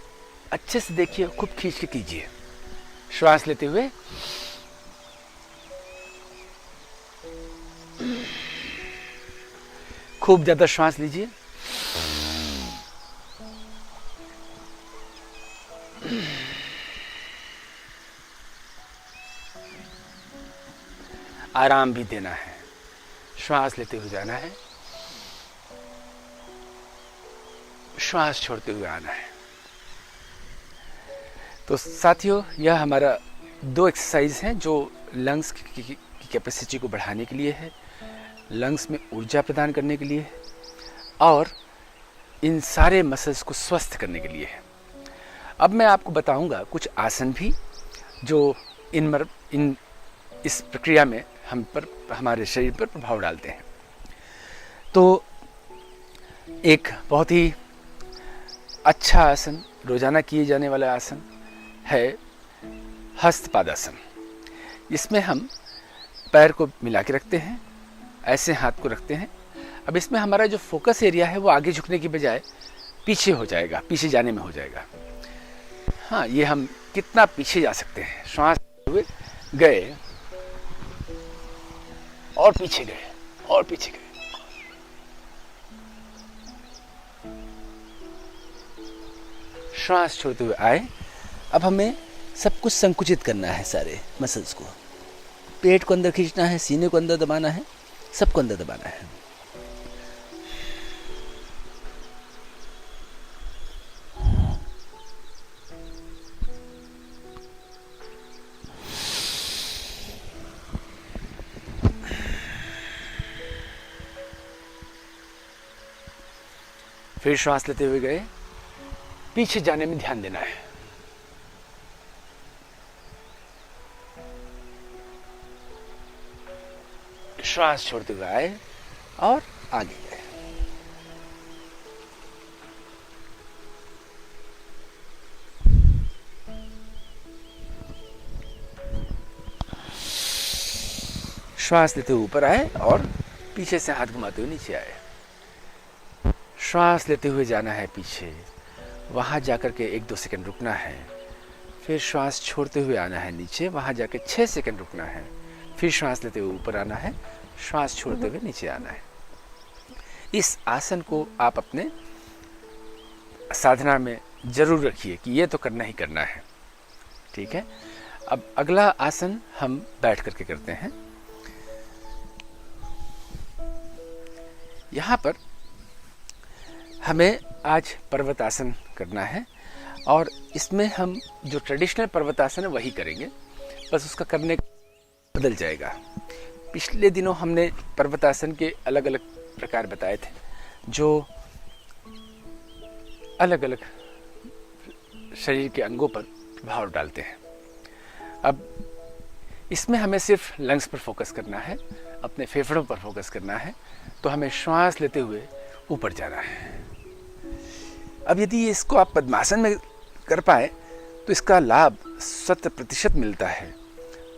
A: अच्छे से देखिए, खूब खींच के कीजिए। श्वास लेते हुए खूब ज्यादा श्वास लीजिए। आराम भी देना है, श्वास लेते हुए जाना है, श्वास छोड़ते हुए आना है। तो साथियों, यह हमारा 2 एक्सरसाइज हैं जो लंग्स की कैपेसिटी को बढ़ाने के लिए है, लंग्स में ऊर्जा प्रदान करने के लिए है और इन सारे मसल्स को स्वस्थ करने के लिए है। अब मैं आपको बताऊंगा कुछ आसन भी जो इस प्रक्रिया में हमारे शरीर पर प्रभाव डालते हैं। तो एक बहुत ही अच्छा आसन, रोजाना किए जाने वाला आसन है हस्तपादासन। इसमें हम पैर को मिला के रखते हैं, ऐसे हाथ को रखते हैं। अब इसमें हमारा जो फोकस एरिया है वो आगे झुकने की बजाय पीछे हो जाएगा, पीछे जाने में हो जाएगा। हाँ, ये हम कितना पीछे जा सकते हैं। श्वास हुए गए और पीछे गए और पीछे गए। श्वास छोड़ते हुए आए। अब हमें सब कुछ संकुचित करना है, सारे मसल्स को। पेट को अंदर खींचना है, सीने को अंदर दबाना है, सबको अंदर दबाना है। फिर श्वास लेते हुए गए, पीछे जाने में ध्यान देना है। श्वास छोड़ते हुए आए और आगे गए। श्वास लेते हुए ऊपर आए और पीछे से हाथ घुमाते हुए नीचे आए। श्वास लेते हुए जाना है पीछे, वहां जाकर के 1-2 सेकंड रुकना है। फिर श्वास छोड़ते हुए आना है नीचे, वहां जाकर 6 सेकंड रुकना है। फिर श्वास लेते हुए ऊपर आना है, श्वास छोड़ते हुए नीचे आना है। इस आसन को आप अपने साधना में जरूर रखिए कि ये तो करना ही करना है। ठीक है। अब अगला आसन हम बैठ करके करते हैं। यहां पर हमें आज पर्वतासन करना है और इसमें हम जो ट्रेडिशनल पर्वतासन है वही करेंगे, बस उसका करने बदल जाएगा। पिछले दिनों हमने पर्वतासन के अलग अलग प्रकार बताए थे जो अलग अलग शरीर के अंगों पर प्रभाव डालते हैं। अब इसमें हमें सिर्फ लंग्स पर फोकस करना है, अपने फेफड़ों पर फोकस करना है। तो हमें श्वास लेते हुए ऊपर जाना है। अब यदि इसको आप पद्मासन में कर पाए तो इसका लाभ 100% मिलता है,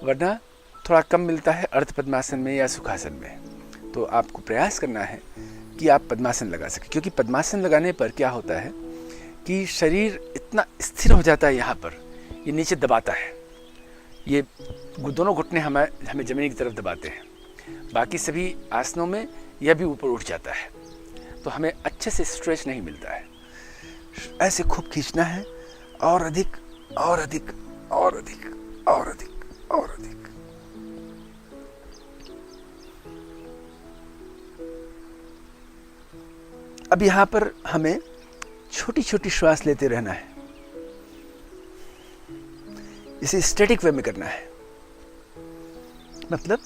A: वरना थोड़ा कम मिलता है अर्ध पद्मासन में या सुखासन में। तो आपको प्रयास करना है कि आप पद्मासन लगा सकें, क्योंकि पद्मासन लगाने पर क्या होता है कि शरीर इतना स्थिर हो जाता है, यहाँ पर ये नीचे दबाता है, ये दोनों घुटने हमें ज़मीन की तरफ दबाते हैं। बाकी सभी आसनों में यह भी ऊपर उठ जाता है, तो हमें अच्छे से स्ट्रेच नहीं मिलता है। ऐसे खूब खींचना है, और अधिक और अधिक और अधिक और अधिक और अधिक। अब यहां पर हमें छोटी छोटी श्वास लेते रहना है, इसे स्टैटिक वे में करना है, मतलब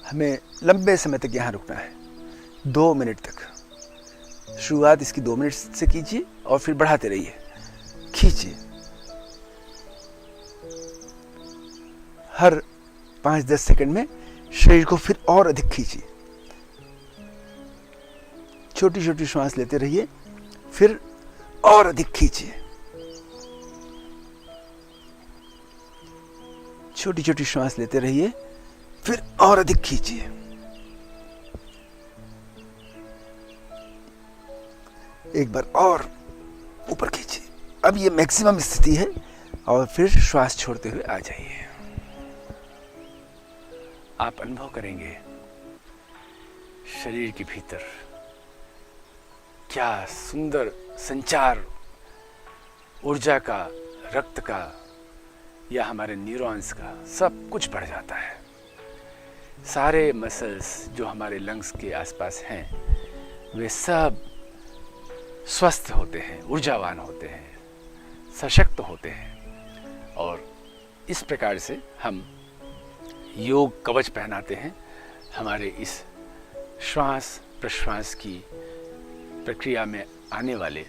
A: हमें लंबे समय तक यहां रुकना है, 2 मिनट तक। शुरुआत इसकी 2 मिनट से कीजिए और फिर बढ़ाते रहिए, खींचिए। हर 5-10 सेकंड में शरीर को फिर और अधिक खींचिए। छोटी छोटी श्वास लेते रहिए, फिर और अधिक खींचिए। छोटी छोटी श्वास लेते रहिए, फिर और अधिक खींचिए। एक बार और ऊपर खींचिए। अब ये मैक्सिमम स्थिति है, और फिर श्वास छोड़ते हुए आ जाइए। आप अनुभव करेंगे शरीर के भीतर क्या सुंदर संचार, ऊर्जा का, रक्त का या हमारे न्यूरॉन्स का, सब कुछ बढ़ जाता है। सारे मसल्स जो हमारे लंग्स के आसपास हैं वे सब स्वस्थ होते हैं, ऊर्जावान होते हैं, सशक्त होते हैं। और इस प्रकार से हम योग कवच पहनाते हैं हमारे इस श्वास प्रश्वास की प्रक्रिया में आने वाले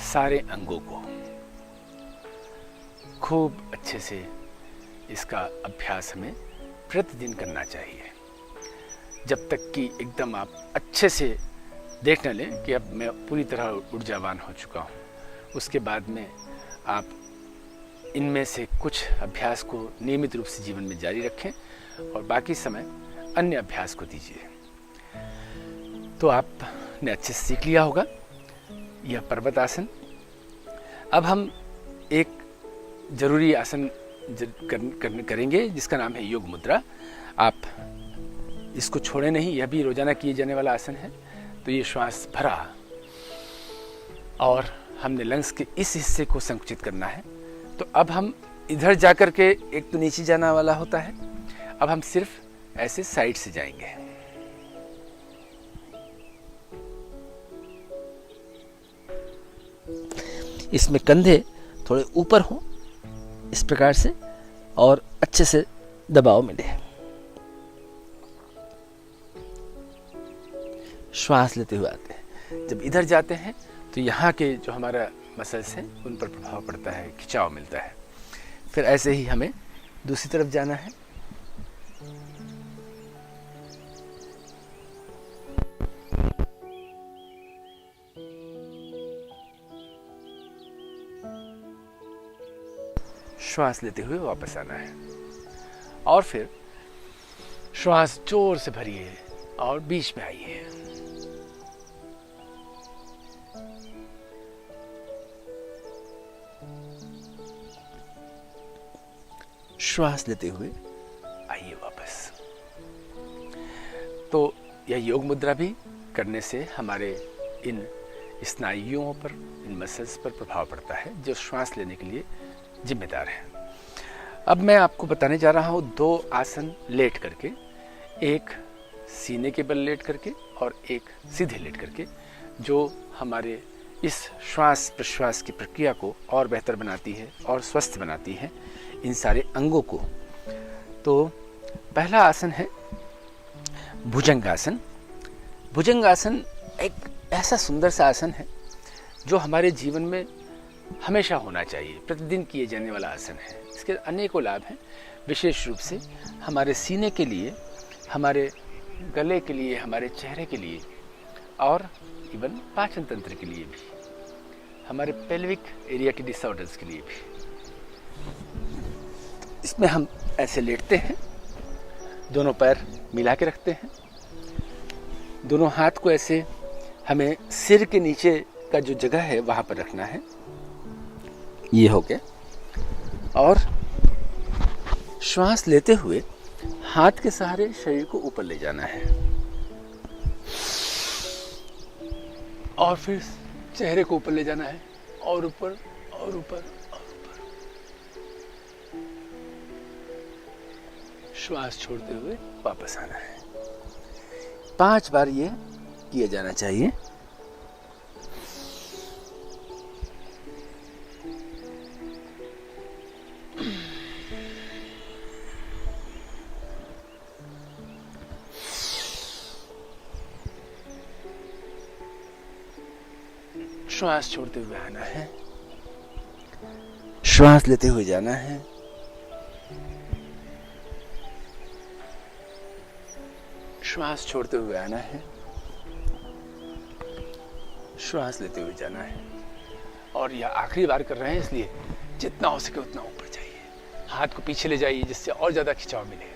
A: सारे अंगों को। खूब अच्छे से इसका अभ्यास हमें प्रतिदिन करना चाहिए, जब तक कि एकदम आप अच्छे से देख न लें कि अब मैं पूरी तरह ऊर्जावान हो चुका हूँ। उसके बाद में आप इनमें से कुछ अभ्यास को नियमित रूप से जीवन में जारी रखें और बाकी समय अन्य अभ्यास को दीजिए। तो आपने अच्छे से सीख लिया होगा यह पर्वत आसन। अब हम एक जरूरी आसन करेंगे जिसका नाम है योग मुद्रा। आप इसको छोड़े नहीं, यह भी रोजाना किए जाने वाला आसन है। तो ये श्वास भरा और हमने लंग्स के इस हिस्से को संकुचित करना है। तो अब हम इधर जाकर के, एक तो नीचे जाना वाला होता है, अब हम सिर्फ ऐसे साइड से जाएंगे। इसमें कंधे थोड़े ऊपर हों इस प्रकार से, और अच्छे से दबाव मिले। श्वास लेते हुए आते हैं। जब इधर जाते हैं तो यहाँ के जो हमारा मसल्स हैं उन पर प्रभाव पड़ता है, खिंचाव मिलता है। फिर ऐसे ही हमें दूसरी तरफ जाना है। श्वास लेते हुए वापस आना है और फिर श्वास जोर से भरिए और बीच में आइए। श्वास लेते हुए आइए वापस। तो यह योग मुद्रा भी करने से हमारे इन स्नायुओं पर, इन मसल्स पर प्रभाव पड़ता है जो श्वास लेने के लिए जिम्मेदार है। अब मैं आपको बताने जा रहा हूं 2 आसन लेट करके, एक सीने के बल लेट करके और एक सीधे लेट करके, जो हमारे इस श्वास प्रश्वास की प्रक्रिया को और बेहतर बनाती है और स्वस्थ बनाती है इन सारे अंगों को। तो पहला आसन है भुजंगासन। भुजंगासन एक ऐसा सुंदर सा आसन है जो हमारे जीवन में हमेशा होना चाहिए, प्रतिदिन किए जाने वाला आसन है। इसके अनेकों लाभ हैं, विशेष रूप से हमारे सीने के लिए, हमारे गले के लिए, हमारे चेहरे के लिए और इवन पाचन तंत्र के लिए भी, हमारे पेल्विक एरिया के डिसऑर्डर्स के लिए भी। इसमें हम ऐसे लेटते हैं, दोनों पैर मिला के रखते हैं, दोनों हाथ को ऐसे हमें सिर के नीचे का जो जगह है वहां पर रखना है, ये हो गया। और श्वास लेते हुए हाथ के सहारे शरीर को ऊपर ले जाना है और फिर चेहरे को ऊपर ले जाना है और ऊपर और ऊपर और ऊपर। श्वास छोड़ते हुए वापस आना है। 5 बार ये किया जाना चाहिए। श्वास छोड़ते हुए आना है, श्वास लेते हुए जाना है, श्वास छोड़ते हुए आना है, श्वास लेते हुए जाना है। और यह आखिरी बार कर रहे हैं, इसलिए जितना हो सके उतना ऊपर जाइए, हाथ को पीछे ले जाइए जिससे और ज्यादा खिंचाव मिले।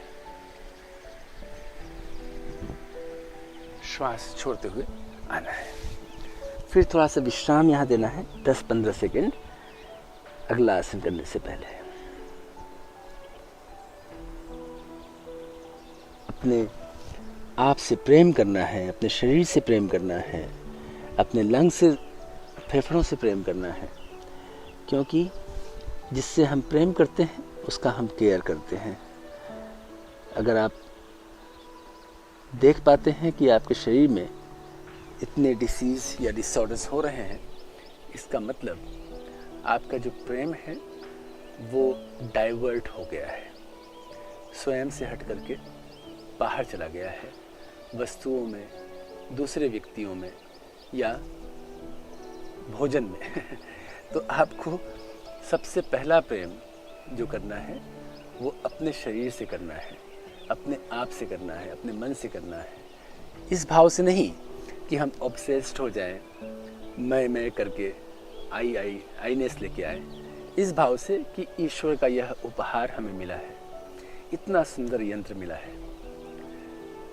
A: श्वास छोड़ते हुए आना है। फिर थोड़ा सा विश्राम यहाँ देना है, 10-15 सेकेंड अगला आसन करने से पहले। अपने आप से प्रेम करना है, अपने शरीर से प्रेम करना है, अपने लंग से, फेफड़ों से प्रेम करना है, क्योंकि जिससे हम प्रेम करते हैं उसका हम केयर करते हैं। अगर आप देख पाते हैं कि आपके शरीर में इतने डिसीज या डिसऑर्डर्स हो रहे हैं, इसका मतलब आपका जो प्रेम है वो डाइवर्ट हो गया है, स्वयं से हट करके बाहर चला गया है, वस्तुओं में, दूसरे व्यक्तियों में या भोजन में। तो आपको सबसे पहला प्रेम जो करना है वो अपने शरीर से करना है, अपने आप से करना है, अपने मन से करना है। इस भाव से नहीं कि हम ऑब्सेस्ड हो जाएं, मैं करके आईनेस लेके आए, इस भाव से कि ईश्वर का यह उपहार हमें मिला है, इतना सुंदर यंत्र मिला है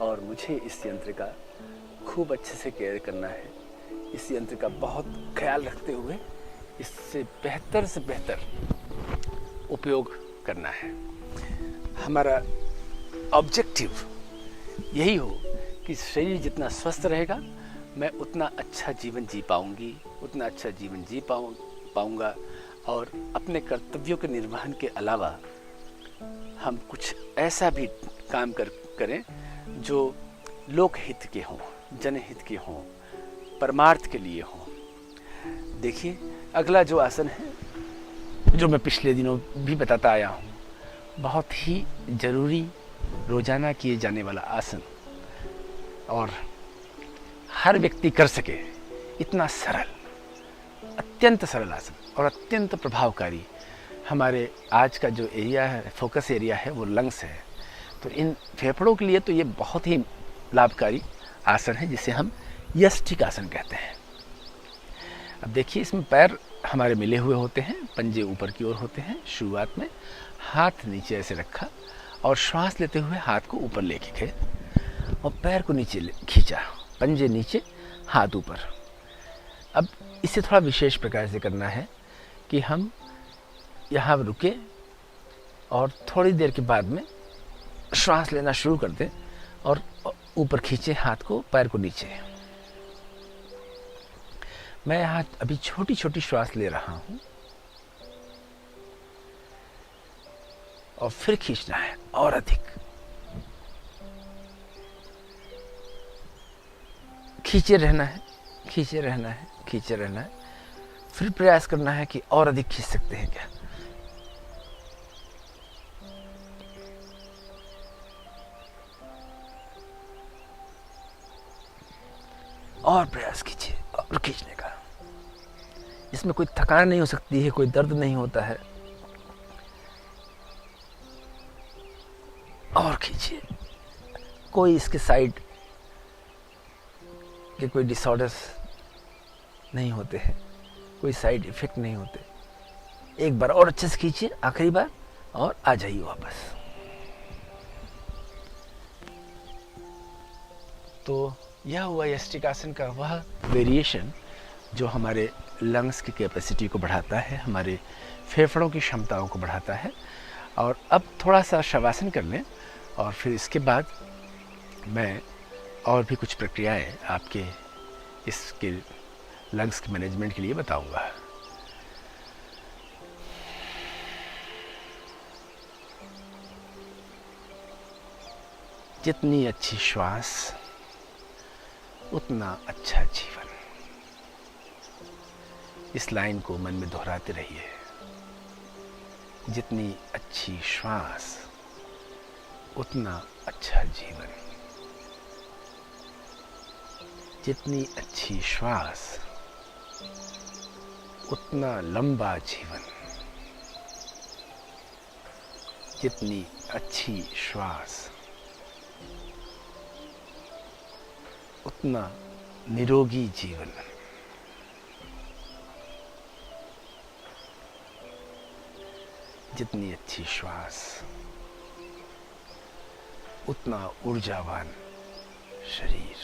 A: और मुझे इस यंत्र का खूब अच्छे से केयर करना है, इस यंत्र का बहुत ख्याल रखते हुए इससे बेहतर से बेहतर उपयोग करना है। हमारा ऑब्जेक्टिव यही हो कि शरीर जितना स्वस्थ रहेगा मैं उतना अच्छा जीवन जी पाऊंगी, उतना अच्छा जीवन जी पाऊंगा और अपने कर्तव्यों के निर्वहन के अलावा हम कुछ ऐसा भी काम करें जो लोकहित के हों, जनहित के हों, परमार्थ के लिए हों। देखिए अगला जो आसन है, जो मैं पिछले दिनों भी बताता आया हूँ, बहुत ही जरूरी रोजाना किए जाने वाला आसन और हर व्यक्ति कर सके इतना सरल, अत्यंत सरल आसन और अत्यंत प्रभावकारी। हमारे आज का जो एरिया है, फोकस एरिया है, वो लंग्स है। तो इन फेफड़ों के लिए तो ये बहुत ही लाभकारी आसन है जिसे हम यष्टिक आसन कहते हैं। अब देखिए इसमें पैर हमारे मिले हुए होते हैं, पंजे ऊपर की ओर होते हैं। शुरुआत में हाथ नीचे ऐसे रखा और श्वास लेते हुए हाथ को ऊपर लेके गए और पैर को नीचे खींचा, पंजे नीचे, हाथ ऊपर। अब इसे थोड़ा विशेष प्रकार से करना है कि हम यहाँ रुके और थोड़ी देर के बाद में श्वास लेना शुरू कर दें और ऊपर खींचे हाथ को, पैर को नीचे। मैं यहाँ अभी छोटी छोटी श्वास ले रहा हूँ और फिर खींचना है और अधिक। खींचे रहना है, खींचे रहना है, खींचे रहना है। फिर प्रयास करना है कि और अधिक खींच सकते हैं क्या। और प्रयास कीजिए और खींचने का। इसमें कोई थकान नहीं हो सकती है, कोई दर्द नहीं होता है। और खींचिए। कोई इसके साइड के कोई डिसऑर्डर्स नहीं होते हैं, कोई साइड इफेक्ट नहीं होते। एक बार और अच्छे से खींचिए, आखिरी बार, और आ जाइए वापस। तो यह हुआ यष्टिक आसन का वह वेरिएशन जो हमारे लंग्स की कैपेसिटी को बढ़ाता है, हमारे फेफड़ों की क्षमताओं को बढ़ाता है। और अब थोड़ा सा शवासन कर लें और फिर इसके बाद मैं और भी कुछ प्रक्रियाएं आपके इसके लंग्स के मैनेजमेंट के लिए बताऊंगा। जितनी अच्छी श्वास उतना अच्छा जीवन। इस लाइन को मन में दोहराते रहिए। जितनी अच्छी श्वास उतना अच्छा जीवन। जितनी अच्छी श्वास उतना लंबा जीवन। जितनी अच्छी श्वास उतना निरोगी जीवन। जितनी अच्छी श्वास उतना ऊर्जावान शरीर।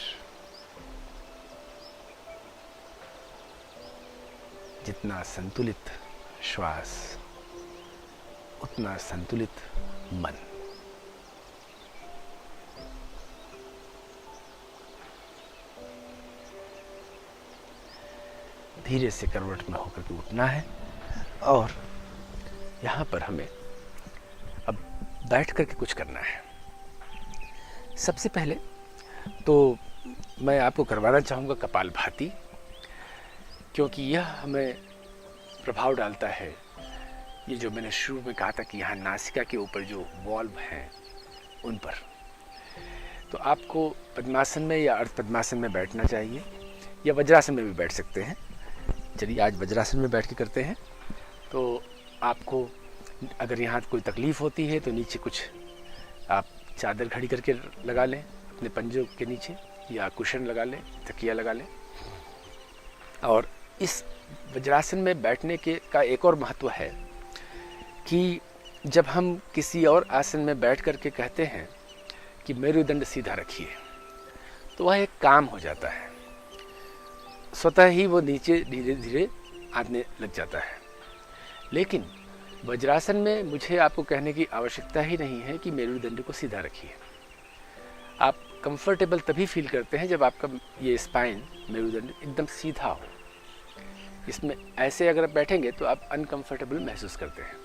A: जितना संतुलित श्वास उतना संतुलित मन। धीरे से करवट में होकर के उठना है और यहाँ पर हमें अब बैठ करके कुछ करना है। सबसे पहले तो मैं आपको करवाना चाहूँगा कपालभाति, क्योंकि यह हमें प्रभाव डालता है। ये जो मैंने शुरू में कहा था कि यहाँ नासिका के ऊपर जो वॉल्व हैं उन पर, तो आपको पद्मासन में या अर्ध पद्मासन में बैठना चाहिए, या वज्रासन में भी बैठ सकते हैं। चलिए आज वज्रासन में बैठ के करते हैं। तो आपको अगर यहाँ कोई तकलीफ़ होती है तो नीचे कुछ आप चादर खड़ी करके लगा लें अपने पंजों के नीचे, या कुशन लगा लें, तकिया लगा लें। और इस वज्रासन में बैठने के का एक और महत्व है कि जब हम किसी और आसन में बैठ करके कहते हैं कि मेरुदंड सीधा रखिए, तो वह एक काम हो जाता है, स्वतः ही वो नीचे धीरे धीरे आने लग जाता है। लेकिन वज्रासन में मुझे आपको कहने की आवश्यकता ही नहीं है कि मेरुदंड को सीधा रखिए। आप कंफर्टेबल तभी फील करते हैं जब आपका ये स्पाइन, मेरुदंड एकदम सीधा हो। इसमें ऐसे अगर आप बैठेंगे तो आप अनकंफर्टेबल महसूस करते हैं।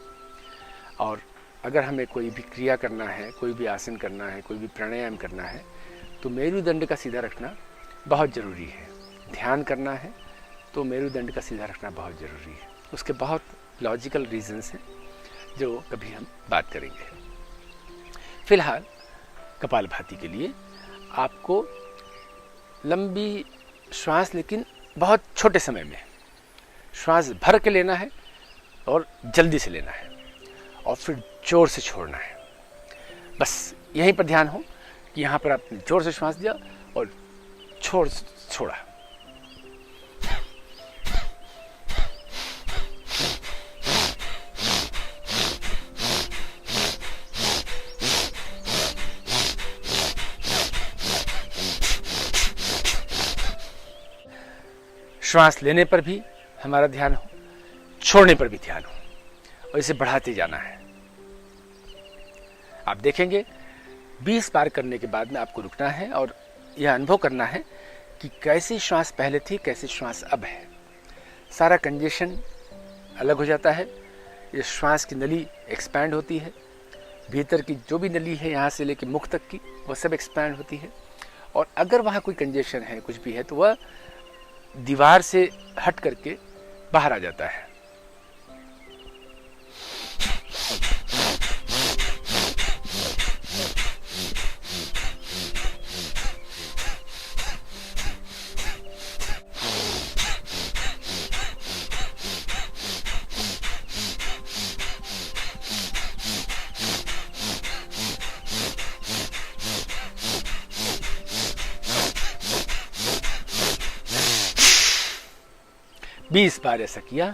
A: और अगर हमें कोई भी क्रिया करना है, कोई भी आसन करना है, कोई भी प्राणायाम करना है, तो मेरुदंड का सीधा रखना बहुत ज़रूरी है। ध्यान करना है तो मेरुदंड का सीधा रखना बहुत ज़रूरी है। उसके बहुत लॉजिकल रीजंस हैं जो कभी हम बात करेंगे। फिलहाल कपालभाति के लिए आपको लंबी श्वास, लेकिन बहुत छोटे समय में श्वास भर के लेना है और जल्दी से लेना है, और फिर जोर से छोड़ना है। बस यहीं पर ध्यान हो कि यहाँ पर आपने जोर से श्वास दिया और छोड़ा। श्वास लेने पर भी हमारा ध्यान हो, छोड़ने पर भी ध्यान हो, और इसे बढ़ाते जाना है। आप देखेंगे 20 बार करने के बाद में आपको रुकना है और यह अनुभव करना है कि कैसी श्वास पहले थी, कैसी श्वास अब है। सारा कंजेशन अलग हो जाता है। ये श्वास की नली एक्सपैंड होती है, भीतर की जो भी नली है यहाँ से लेके मुख तक की, वह सब एक्सपैंड होती है। और अगर वहाँ कोई कंजेशन है, कुछ भी है, तो वह दीवार से हट करके बाहर आ जाता है। बीस बार ऐसा किया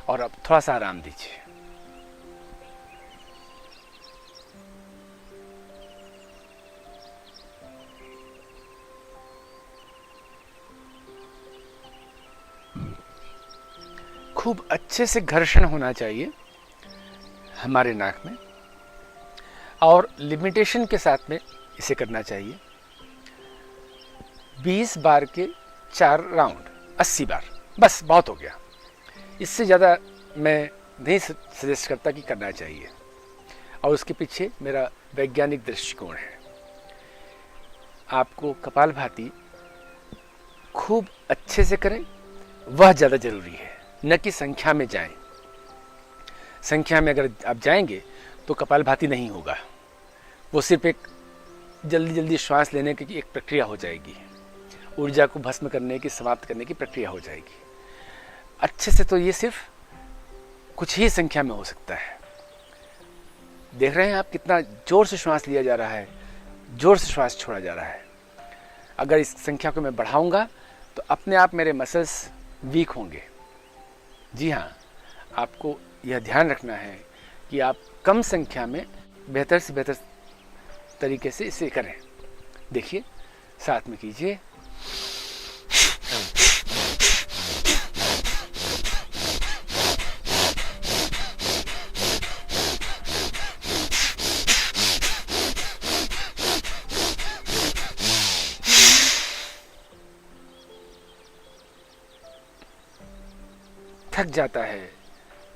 A: और अब थोड़ा सा आराम दीजिए। खूब अच्छे से घर्षण होना चाहिए हमारे नाक में और लिमिटेशन के साथ में इसे करना चाहिए। 20 बार के 4 राउंड, 80 बार, बस बहुत हो गया। इससे ज़्यादा मैं नहीं सजेस्ट करता कि करना चाहिए, और उसके पीछे मेरा वैज्ञानिक दृष्टिकोण है। आपको कपालभाति खूब अच्छे से करें, वह ज़्यादा जरूरी है, न कि संख्या में जाएं। संख्या में अगर आप जाएंगे तो कपालभाति नहीं होगा, वो सिर्फ एक जल्दी जल्दी श्वास लेने की एक प्रक्रिया हो जाएगी, ऊर्जा को भस्म करने की, समाप्त करने की प्रक्रिया हो जाएगी। अच्छे से तो ये सिर्फ कुछ ही संख्या में हो सकता है। देख रहे हैं आप कितना जोर से श्वास लिया जा रहा है, जोर से श्वास छोड़ा जा रहा है। अगर इस संख्या को मैं बढ़ाऊंगा तो अपने आप मेरे मसल्स वीक होंगे। जी हाँ, आपको यह ध्यान रखना है कि आप कम संख्या में बेहतर से बेहतर तरीके से इसे करें। देखिए, साथ में कीजिए। थक जाता है,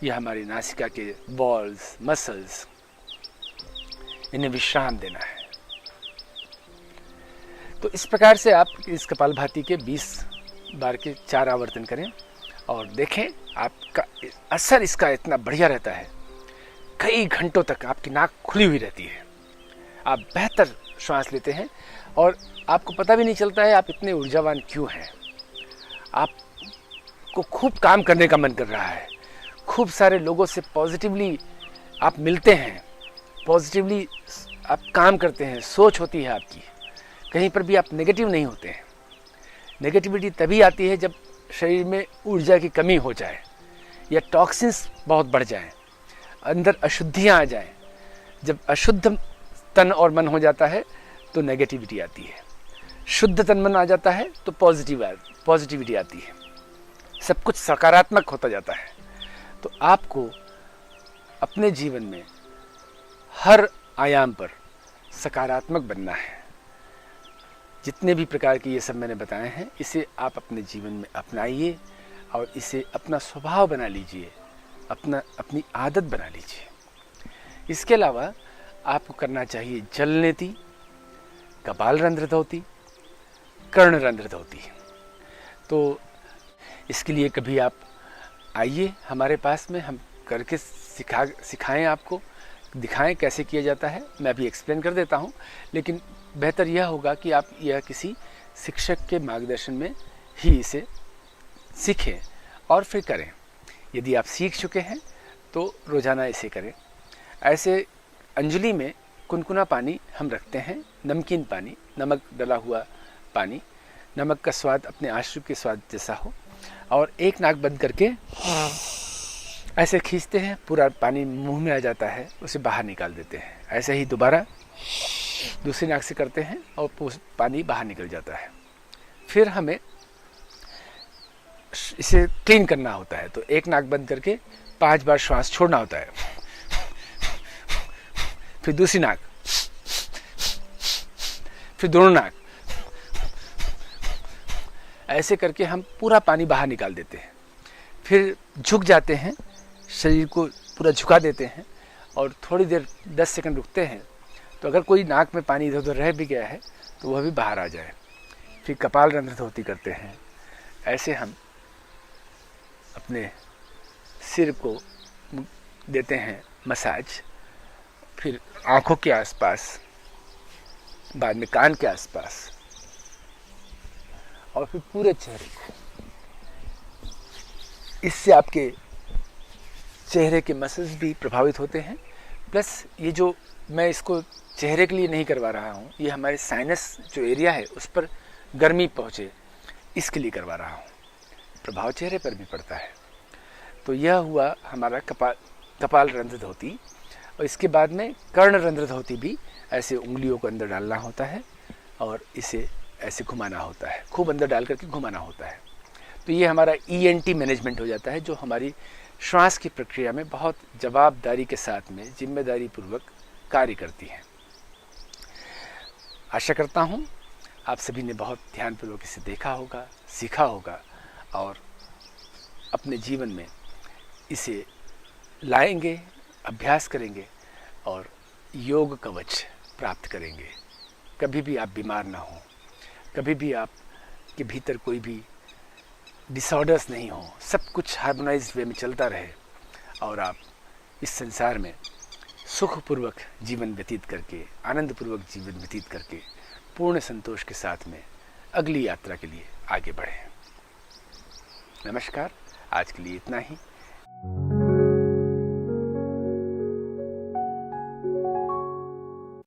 A: यह हमारी नासिका के बॉल्स, मसल्स, इन्हें विश्राम देना है। तो इस प्रकार से आप इस कपालभाति के 20 बार के 4 आवर्तन करें और देखें आपका असर इसका इतना बढ़िया रहता है। कई घंटों तक आपकी नाक खुली हुई रहती है, आप बेहतर श्वास लेते हैं और आपको पता भी नहीं चलता है आप इतने ऊर्जावान क्यों हैं। आपको खूब काम करने का मन कर रहा है, खूब सारे लोगों से पॉजिटिवली आप मिलते हैं, पॉजिटिवली आप काम करते हैं, सोच होती है आपकी, कहीं पर भी आप नेगेटिव नहीं होते हैं। नेगेटिविटी तभी आती है जब शरीर में ऊर्जा की कमी हो जाए या टॉक्सिन्स बहुत बढ़ जाएं, अंदर अशुद्धियां आ जाएं। जब अशुद्ध तन और मन हो जाता है तो नेगेटिविटी आती है, शुद्ध तन मन आ जाता है तो पॉजिटिविटी आती है, सब कुछ सकारात्मक होता जाता है। तो आपको अपने जीवन में हर आयाम पर सकारात्मक बनना है। जितने भी प्रकार के ये सब मैंने बताए हैं, इसे आप अपने जीवन में अपनाइए और इसे अपना स्वभाव बना लीजिए, अपनी आदत बना लीजिए। इसके अलावा आपको करना चाहिए जलनेति, कपाल रंध्र धोती, कर्ण रंध्र धोती। तो इसके लिए कभी आप आइए हमारे पास में, हम करके सिखाएं, आपको दिखाएं कैसे किया जाता है। मैं अभी एक्सप्लेन कर देता हूं, लेकिन बेहतर यह होगा कि आप यह किसी शिक्षक के मार्गदर्शन में ही इसे सीखें और फिर करें। यदि आप सीख चुके हैं तो रोज़ाना इसे करें। ऐसे अंजलि में कुनकुना पानी हम रखते हैं, नमकीन पानी, नमक डला हुआ पानी, नमक का स्वाद अपने आश्रय के स्वाद जैसा हो, और एक नाक बंद करके ऐसे खींचते हैं, पूरा पानी मुंह में आ जाता है, उसे बाहर निकाल देते हैं। ऐसे ही दोबारा दूसरी नाक से करते हैं और पानी बाहर निकल जाता है। फिर हमें इसे क्लीन करना होता है, तो एक नाक बंद करके 5 बार श्वास छोड़ना होता है, फिर दूसरी नाक, फिर दोनों नाक, ऐसे करके हम पूरा पानी बाहर निकाल देते हैं। फिर झुक जाते हैं, शरीर को पूरा झुका देते हैं और थोड़ी देर 10 सेकंड रुकते हैं। तो अगर कोई नाक में पानी इधर उधर रह भी गया है तो वह भी बाहर आ जाए। फिर कपाल रंध्र धोती करते हैं, ऐसे हम अपने सिर को देते हैं मसाज, फिर आंखों के आसपास, बाद में कान के आसपास, और फिर पूरे चेहरे को। इससे आपके चेहरे के मसल्स भी प्रभावित होते हैं। प्लस ये जो मैं इसको चेहरे के लिए नहीं करवा रहा हूँ, ये हमारे साइनस जो एरिया है उस पर गर्मी पहुँचे इसके लिए करवा रहा हूँ। प्रभाव चेहरे पर भी पड़ता है। तो यह हुआ हमारा कपाल रंध्र धोती। और इसके बाद में कर्ण रंध्र धोती भी ऐसे उंगलियों को अंदर डालना होता है और इसे ऐसे घुमाना होता है, खूब अंदर डाल करके घुमाना होता है। तो ये हमारा ENT मैनेजमेंट हो जाता है, जो हमारी श्वास की प्रक्रिया में बहुत जवाबदारी के साथ में जिम्मेदारी पूर्वक कार्य करती है। आशा करता हूँ आप सभी ने बहुत ध्यानपूर्वक इसे देखा होगा, सीखा होगा और अपने जीवन में इसे लाएंगे, अभ्यास करेंगे और योग कवच प्राप्त करेंगे। कभी भी आप बीमार ना हो, कभी भी आपके भीतर कोई भी डिसऑर्डर्स नहीं हो, सब कुछ हार्मोनाइज्ड वे में चलता रहे और आप इस संसार में सुखपूर्वक जीवन व्यतीत करके, आनंदपूर्वक जीवन व्यतीत करके, पूर्ण संतोष के साथ में अगली यात्रा के लिए आगे बढ़ें। नमस्कार, आज के लिए इतना ही।